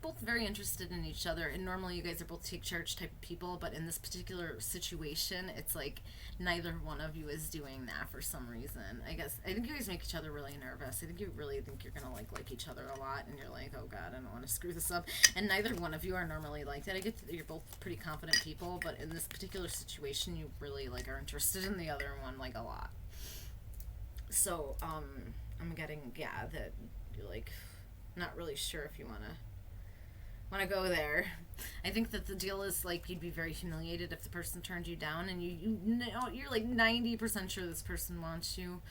A: both very interested in each other, and normally you guys are both take charge type of people, but in this particular situation, it's like neither one of you is doing that for some reason. I think you guys make each other really nervous. I think you really think you're gonna like each other a lot, and you're like, oh God, I don't want to screw this up. And neither one of you are normally like that. I get that you're both pretty confident people, but in this particular situation, you really are interested in the other one a lot. So I'm getting that you're Not really sure if you want to go there. I think that the deal is like you'd be very humiliated if the person turned you down, and you know you're like 90% sure this person wants you,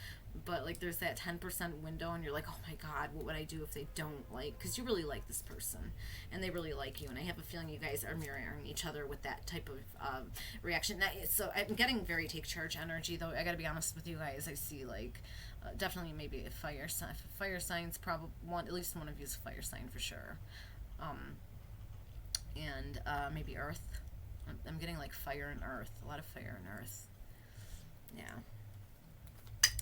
A: but like there's that 10% window, and you're like, oh my god, what would I do if they don't like? Because you really like this person, and they really like you, and I have a feeling you guys are mirroring each other with that type of reaction. So I'm getting very take charge energy, though. I got to be honest with you guys. I see like. Definitely, maybe a fire sign. Fire signs, probably one. At least one of you is a fire sign for sure. And maybe earth. I'm getting like fire and earth. A lot of fire and earth. Yeah.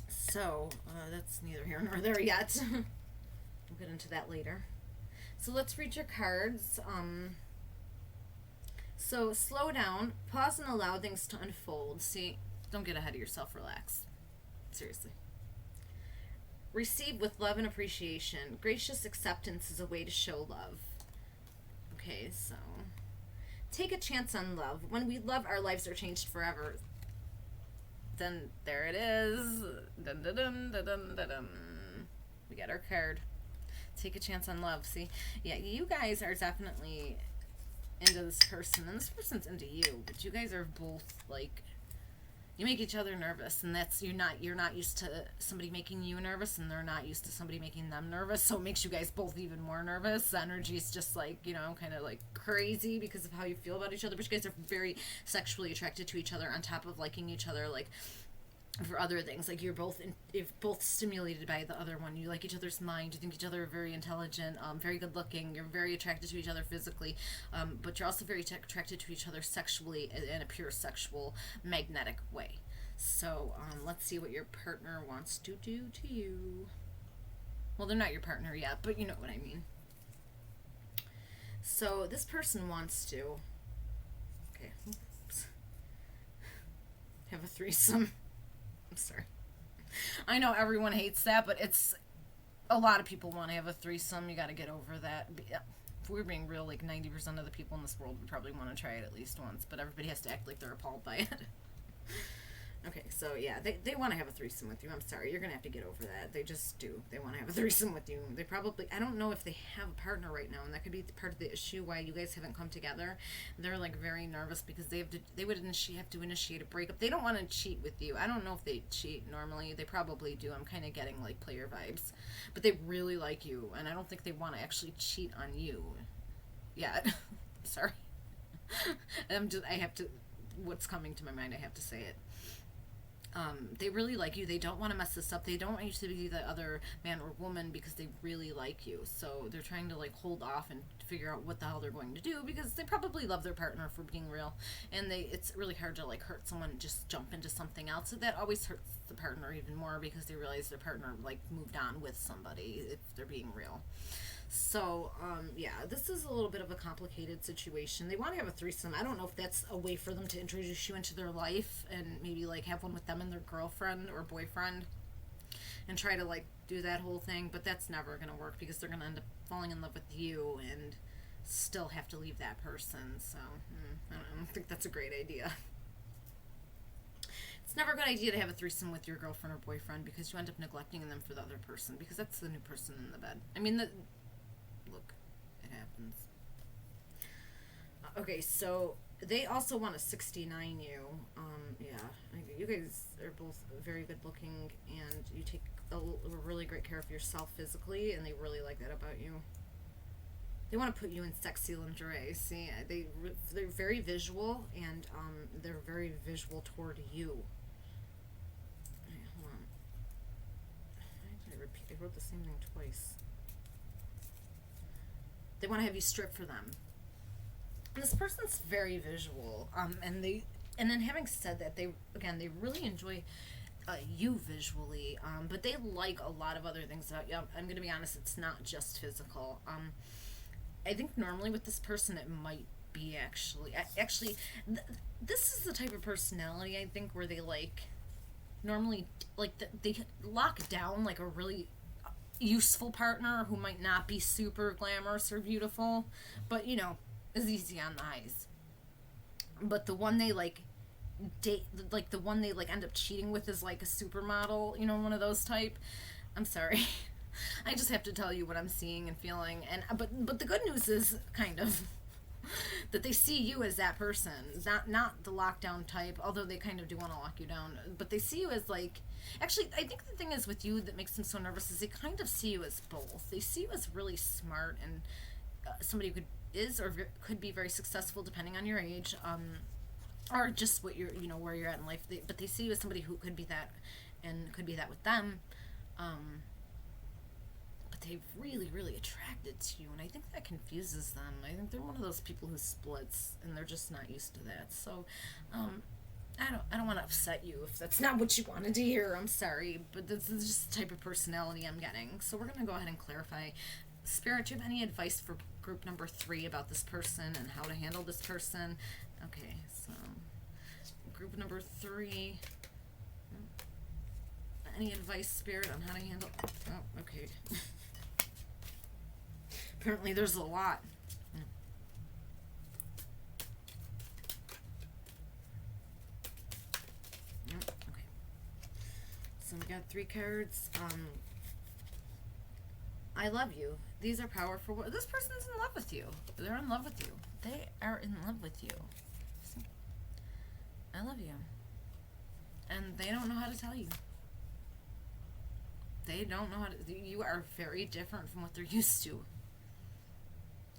A: So that's neither here nor there yet. We'll get into that later. So let's read your cards. So slow down, pause, and allow things to unfold. See, don't get ahead of yourself. Relax. Seriously. Receive with love and appreciation. Gracious acceptance is a way to show love. Okay, so take a chance on love. When we love, our lives are changed forever. Then there it is. Dun, dun, dun, dun, dun, dun, dun. We got our card. Take a chance on love. See, yeah, you guys are definitely into this person, and this person's into you. But you guys are both like. You make each other nervous, and that's you're not used to somebody making you nervous, and they're not used to somebody making them nervous, so it makes you guys both even more nervous. The energy's just like, kind of like crazy because of how you feel about each other, but you guys are very sexually attracted to each other on top of liking each other, like for other things. Like you're both stimulated by the other one. You like each other's mind. You think each other are very intelligent, very good looking. You're very attracted to each other physically, but you're also very attracted to each other sexually in a pure sexual magnetic way. So let's see what your partner wants to do to you. Well, they're not your partner yet, but you know what I mean. So this person wants to have a threesome. I'm sorry. I know everyone hates that, but it's a lot of people want to have a threesome. You got to get over that. If we're being real, like 90% of the people in this world would probably want to try it at least once, but everybody has to act like they're appalled by it. Okay, so yeah, they want to have a threesome with you. I'm sorry, you're going to have to get over that. They just do. They want to have a threesome with you. They probably, I don't know if they have a partner right now, and that could be part of the issue why you guys haven't come together. They're like very nervous because they would have to initiate a breakup. They don't want to cheat with you. I don't know if they cheat normally. They probably do. I'm kind of getting like player vibes. But they really like you, and I don't think they want to actually cheat on you. Yeah. Sorry. I have to, what's coming to my mind, I have to say it. They really like you. They don't want to mess this up. They don't want you to be the other man or woman because they really like you. So they're trying to like hold off and figure out what the hell they're going to do because they probably love their partner, for being real. And it's really hard to like hurt someone and just jump into something else. So that always hurts the partner even more because they realize their partner like moved on with somebody, if they're being real. So, yeah, this is a little bit of a complicated situation. They want to have a threesome. I don't know if that's a way for them to introduce you into their life and maybe, like, have one with them and their girlfriend or boyfriend and try to, like, do that whole thing. But that's never going to work because they're going to end up falling in love with you and still have to leave that person. So, I don't think that's a great idea. It's never a good idea to have a threesome with your girlfriend or boyfriend because you end up neglecting them for the other person because that's the new person in the bed. I mean, look, it happens. Okay, so they also want to 69 you. Yeah, you guys are both very good looking, and you take a really great care of yourself physically, and they really like that about you. They want to put you in sexy lingerie. See, they're very visual, and they're very visual toward you. Okay, hold on. I wrote the same thing twice. They want to have you strip for them. And this person's very visual. And then having said that, they really enjoy you visually. But they like a lot of other things about you. I'm going to be honest, it's not just physical. I think normally with this person, it might be this is the type of personality I think where they normally they lock down like a really useful partner who might not be super glamorous or beautiful, but is easy on the eyes. But the one they date, like the one they end up cheating with is like a supermodel, one of those type. I'm sorry. I just have to tell you what I'm seeing and feeling, and but the good news is kind of that they see you as that person, not the lockdown type. Although they kind of do want to lock you down, but they see you as like. Actually, I think the thing is with you that makes them so nervous is they kind of see you as both. They see you as really smart and somebody who could be very successful depending on your age, or just what you're where you're at in life. But they see you as somebody who could be that, and could be that with them. But they're really, really attracted to you, and I think that confuses them. I think they're one of those people who splits, and they're just not used to that. So, I don't want to upset you if that's not what you wanted to hear. I'm sorry, but this is just the type of personality I'm getting. So we're gonna go ahead and clarify. Spirit, do you have any advice for group number 3 about this person and how to handle this person? Okay, so group number 3. Any advice, Spirit, on how to handle? Oh, okay. Apparently, there's a lot. Okay. So we got 3 cards. I love you. These are powerful. This person's in love with you. They're in love with you. They are in love with you. See? I love you. And they don't know how to tell you. They don't know how to. You are very different from what they're used to.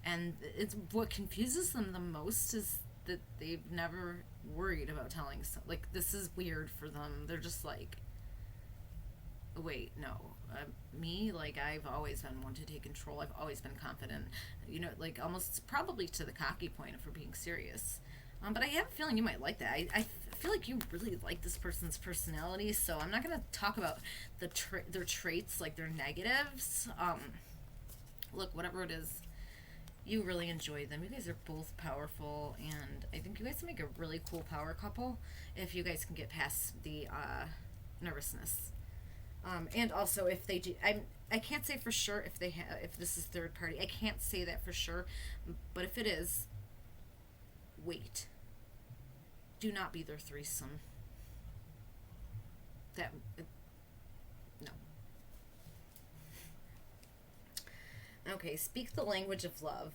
A: And it's what confuses them the most is that they've never worried about telling. Like, this is weird for them. They're just like, wait, no. Me, like, I've always been one to take control. I've always been confident. Like, almost probably to the cocky point if we're being serious. But I have a feeling you might like that. I feel like you really like this person's personality, so I'm not going to talk about their traits, like their negatives. Look, whatever it is, you really enjoy them. You guys are both powerful, and I think you guys make a really cool power couple if you guys can get past the nervousness. And also, if they do, I can't say for sure if this is third party. I can't say that for sure, but if it is, wait. Do not be their threesome. No. Okay, speak the language of love.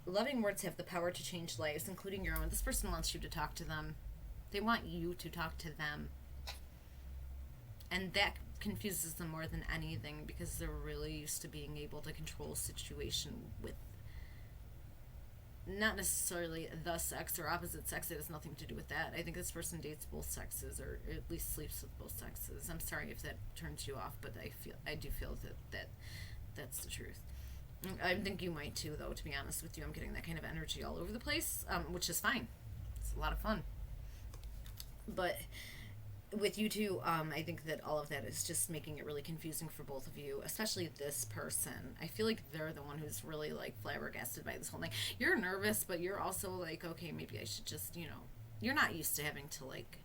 A: Loving words have the power to change lives, including your own. This person wants you to talk to them. They want you to talk to them. And that confuses them more than anything because they're really used to being able to control a situation with not necessarily the sex or opposite sex. It has nothing to do with that. I think this person dates both sexes, or at least sleeps with both sexes. I'm sorry if that turns you off, but I do feel that that's the truth. I think you might too, though, to be honest with you. I'm getting that kind of energy all over the place, which is fine. It's a lot of fun. But with you two, I think that all of that is just making it really confusing for both of you, especially this person. I feel like they're the one who's really, like, flabbergasted by this whole thing. You're nervous, but you're also like, okay, maybe I should just, you're not used to having to, like,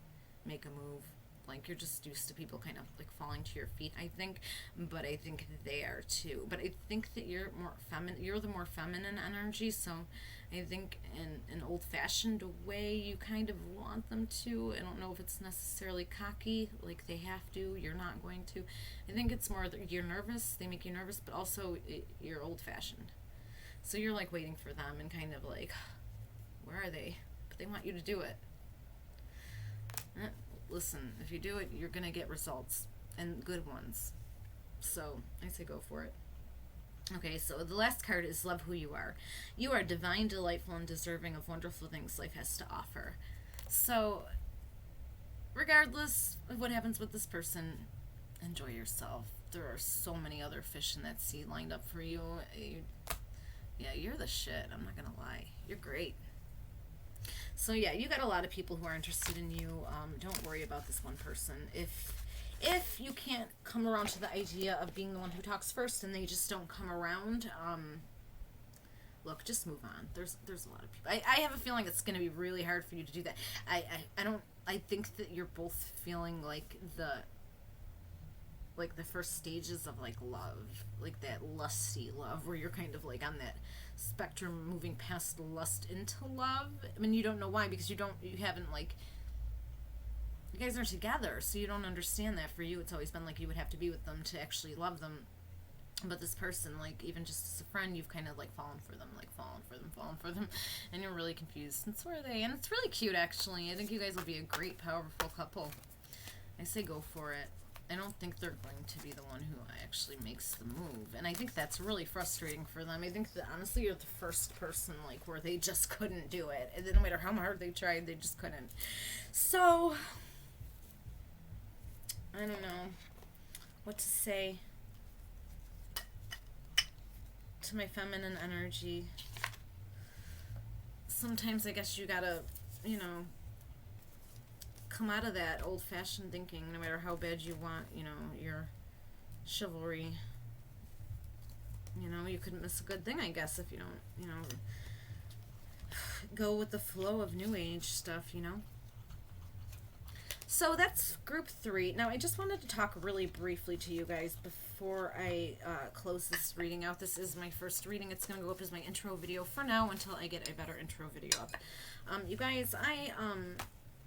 A: make a move. Like, you're just used to people kind of, like, falling to your feet, I think. But I think they are, too. But I think that you're more feminine. You're the more feminine energy, so I think in an old-fashioned way, you kind of want them to. I don't know if it's necessarily cocky, like they have to. You're not going to. I think it's more that you're nervous. They make you nervous, but also you're old-fashioned. So you're, like, waiting for them and kind of like, where are they? But they want you to do it. Listen, if you do it, you're going to get results, and good ones. So I say go for it. Okay, so the last card is Love Who You Are. You are divine, delightful, and deserving of wonderful things life has to offer. So, regardless of what happens with this person, enjoy yourself. There are so many other fish in that sea lined up for you. You're the shit. I'm not going to lie. You're great. So, yeah, you got a lot of people who are interested in you. Don't worry about this one person. If you can't come around to the idea of being the one who talks first and they just don't come around, look, just move on. There's a lot of people. I have a feeling it's going to be really hard for you to do that. I think that you're both feeling like the first stages of, like, love, like that lusty love where you're kind of like on that spectrum moving past lust into love. I mean, you don't know why, because you haven't, like, you guys aren't together, so you don't understand that. For you, it's always been like you would have to be with them to actually love them. But this person, like, even just as a friend, you've kind of like fallen for them, fallen for them, and you're really confused. And so are they. And it's really cute, actually. I think you guys will be a great, powerful couple. I say go for it. I don't think they're going to be the one who actually makes the move. And I think that's really frustrating for them. I think that honestly you're the first person like where they just couldn't do it. And no matter how hard they tried, they just couldn't. So I don't know what to say to my feminine energy. Sometimes I guess you gotta, come out of that old-fashioned thinking, no matter how bad you want, your chivalry. You couldn't miss a good thing, I guess, if you don't, go with the flow of new age stuff. So that's group 3. Now, I just wanted to talk really briefly to you guys before I close this reading out. This is my first reading. It's going to go up as my intro video for now until I get a better intro video up. You guys, I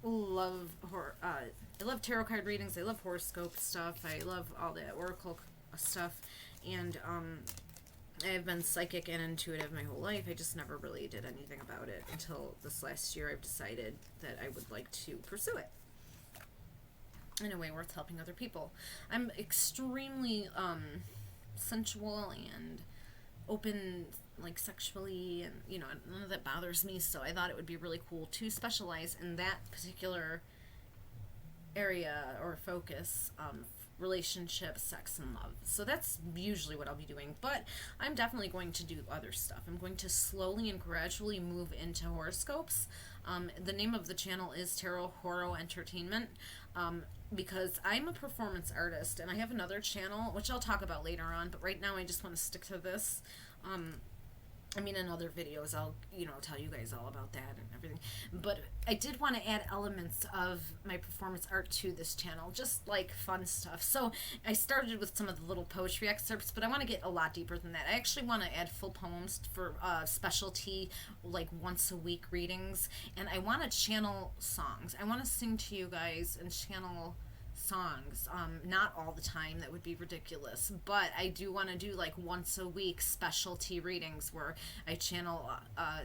A: love I love tarot card readings. I love horoscope stuff. I love all the oracle stuff, and I've been psychic and intuitive my whole life. I just never really did anything about it until this last year. I've decided that I would like to pursue it in a way worth helping other people. I'm extremely sensual and open, like, sexually, and none of that bothers me, so I thought it would be really cool to specialize in that particular area or focus, relationships, sex, and love. So that's usually what I'll be doing, but I'm definitely going to do other stuff. I'm going to slowly and gradually move into horoscopes. The name of the channel is Tarot Horo Entertainment, because I'm a performance artist, and I have another channel, which I'll talk about later on, but right now I just want to stick to this. In other videos, I'll, tell you guys all about that and everything. But I did want to add elements of my performance art to this channel, just like fun stuff. So I started with some of the little poetry excerpts, but I want to get a lot deeper than that. I actually want to add full poems for specialty, like once a week readings. And I want to channel songs. I want to sing to you guys and channel songs, not all the time, that would be ridiculous, but I do want to do like once a week specialty readings where I channel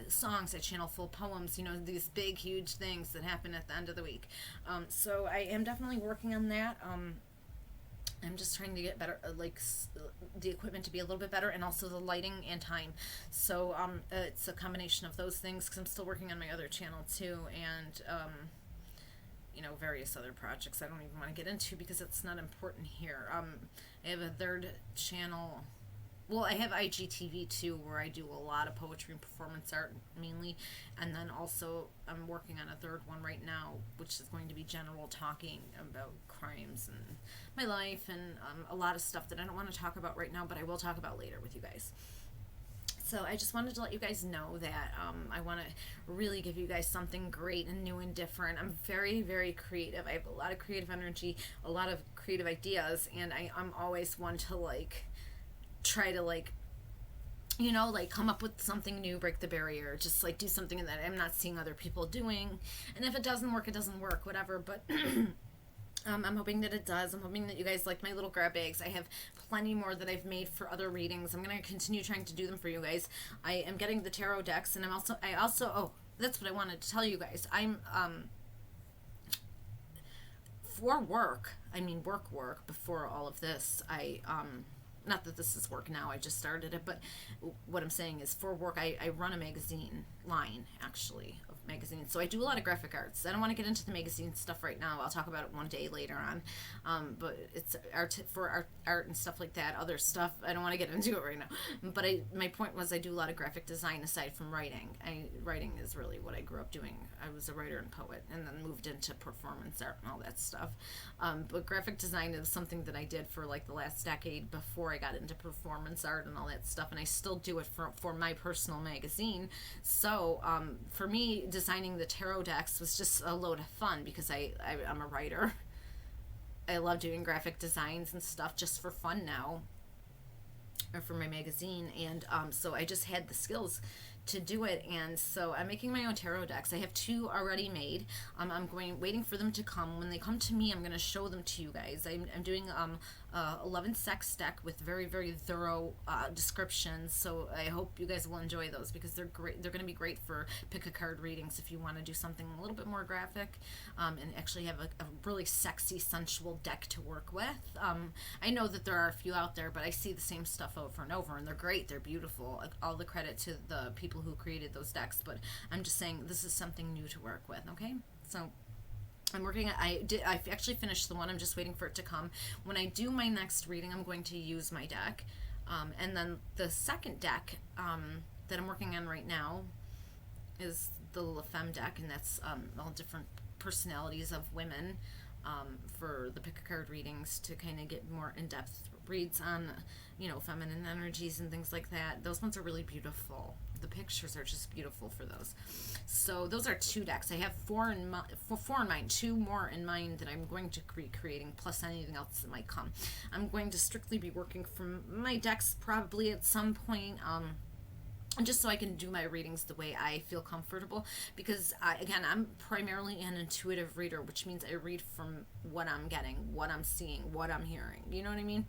A: songs, I channel full poems, these big huge things that happen at the end of the week. So I am definitely working on that. I'm just trying to get better, the equipment to be a little bit better, and also the lighting and time. So it's a combination of those things, because I'm still working on my other channel too, and various other projects I don't even want to get into because it's not important here. I have a third channel. Well, I have IGTV too, where I do a lot of poetry and performance art mainly, and then also I'm working on a third one right now, which is going to be general talking about crimes and my life, and a lot of stuff that I don't want to talk about right now, but I will talk about later with you guys. So I just wanted to let you guys know that I want to really give you guys something great and new and different. I'm very, very creative. I have a lot of creative energy, a lot of creative ideas, and I'm always one to try to come up with something new, break the barrier, just do something that I'm not seeing other people doing. And if it doesn't work, it doesn't work, whatever. But I'm hoping that it does. I'm hoping that you guys like my little grab bags. I have plenty more that I've made for other readings. I'm going to continue trying to do them for you guys. I am getting the tarot decks, and I also, that's what I wanted to tell you guys. I'm, for work, work, before all of this, not that this is work now, I just started it, but what I'm saying is for work, I run a magazine line, actually, of magazines. So I do a lot of graphic arts. I don't want to get into the magazine stuff right now. I'll talk about it one day later on. But it's art and stuff like that, other stuff. I don't want to get into it right now. But my point was I do a lot of graphic design aside from writing. Writing is really what I grew up doing. I was a writer and poet, and then moved into performance art and all that stuff. But graphic design is something that I did for the last decade before I got into performance art and all that stuff, and I still do it for my personal magazine. So for me, designing the tarot decks was just a load of fun because I'm a writer. I love doing graphic designs and stuff just for fun now, or for my magazine, and so I just had the skills to do it, and so I'm making my own tarot decks. I have two already made. I'm waiting for them to come. When they come to me, I'm going to show them to you guys. I'm doing 11 sex deck with very, very thorough descriptions, so I hope you guys will enjoy those because they're great. They're going to be great for pick a card readings if you want to do something a little bit more graphic, and actually have a really sexy, sensual deck to work with. I know that there are a few out there, but I see the same stuff over and over, and they're great. They're beautiful. All the credit to the people who created those decks, but I'm just saying this is something new to work with. Okay, so I'm working. I've actually finished the one. I'm just waiting for it to come. When I do my next reading, I'm going to use my deck, and then the second deck that I'm working on right now is the La Femme deck, and that's all different personalities of women for the pick a card readings to kind of get more in-depth reads on, feminine energies and things like that. Those ones are really beautiful. The pictures are just beautiful for those. So those are two decks. I have four in mind, two more in mind that I'm going to be creating, plus anything else that might come. I'm going to strictly be working from my decks probably at some point, just so I can do my readings the way I feel comfortable, because I'm primarily an intuitive reader, which means I read from what I'm getting, what I'm seeing, what I'm hearing. You know what I mean?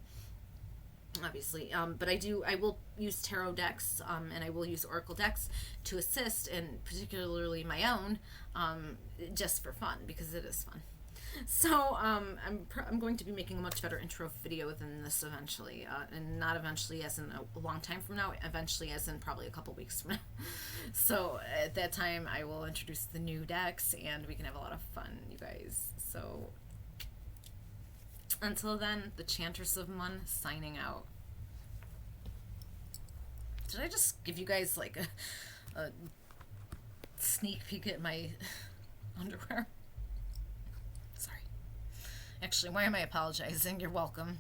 A: Obviously, but I will use tarot decks, and I will use oracle decks to assist, and particularly my own, just for fun, because it is fun. So I'm going to be making a much better intro video than this eventually, and not eventually as in a long time from now, eventually as in probably a couple weeks from now. So at that time I will introduce the new decks and we can have a lot of fun, you guys. So until then, the Chantress of Mun signing out. Did I just give you guys like a sneak peek at my underwear? Sorry. Actually, why am I apologizing? You're welcome.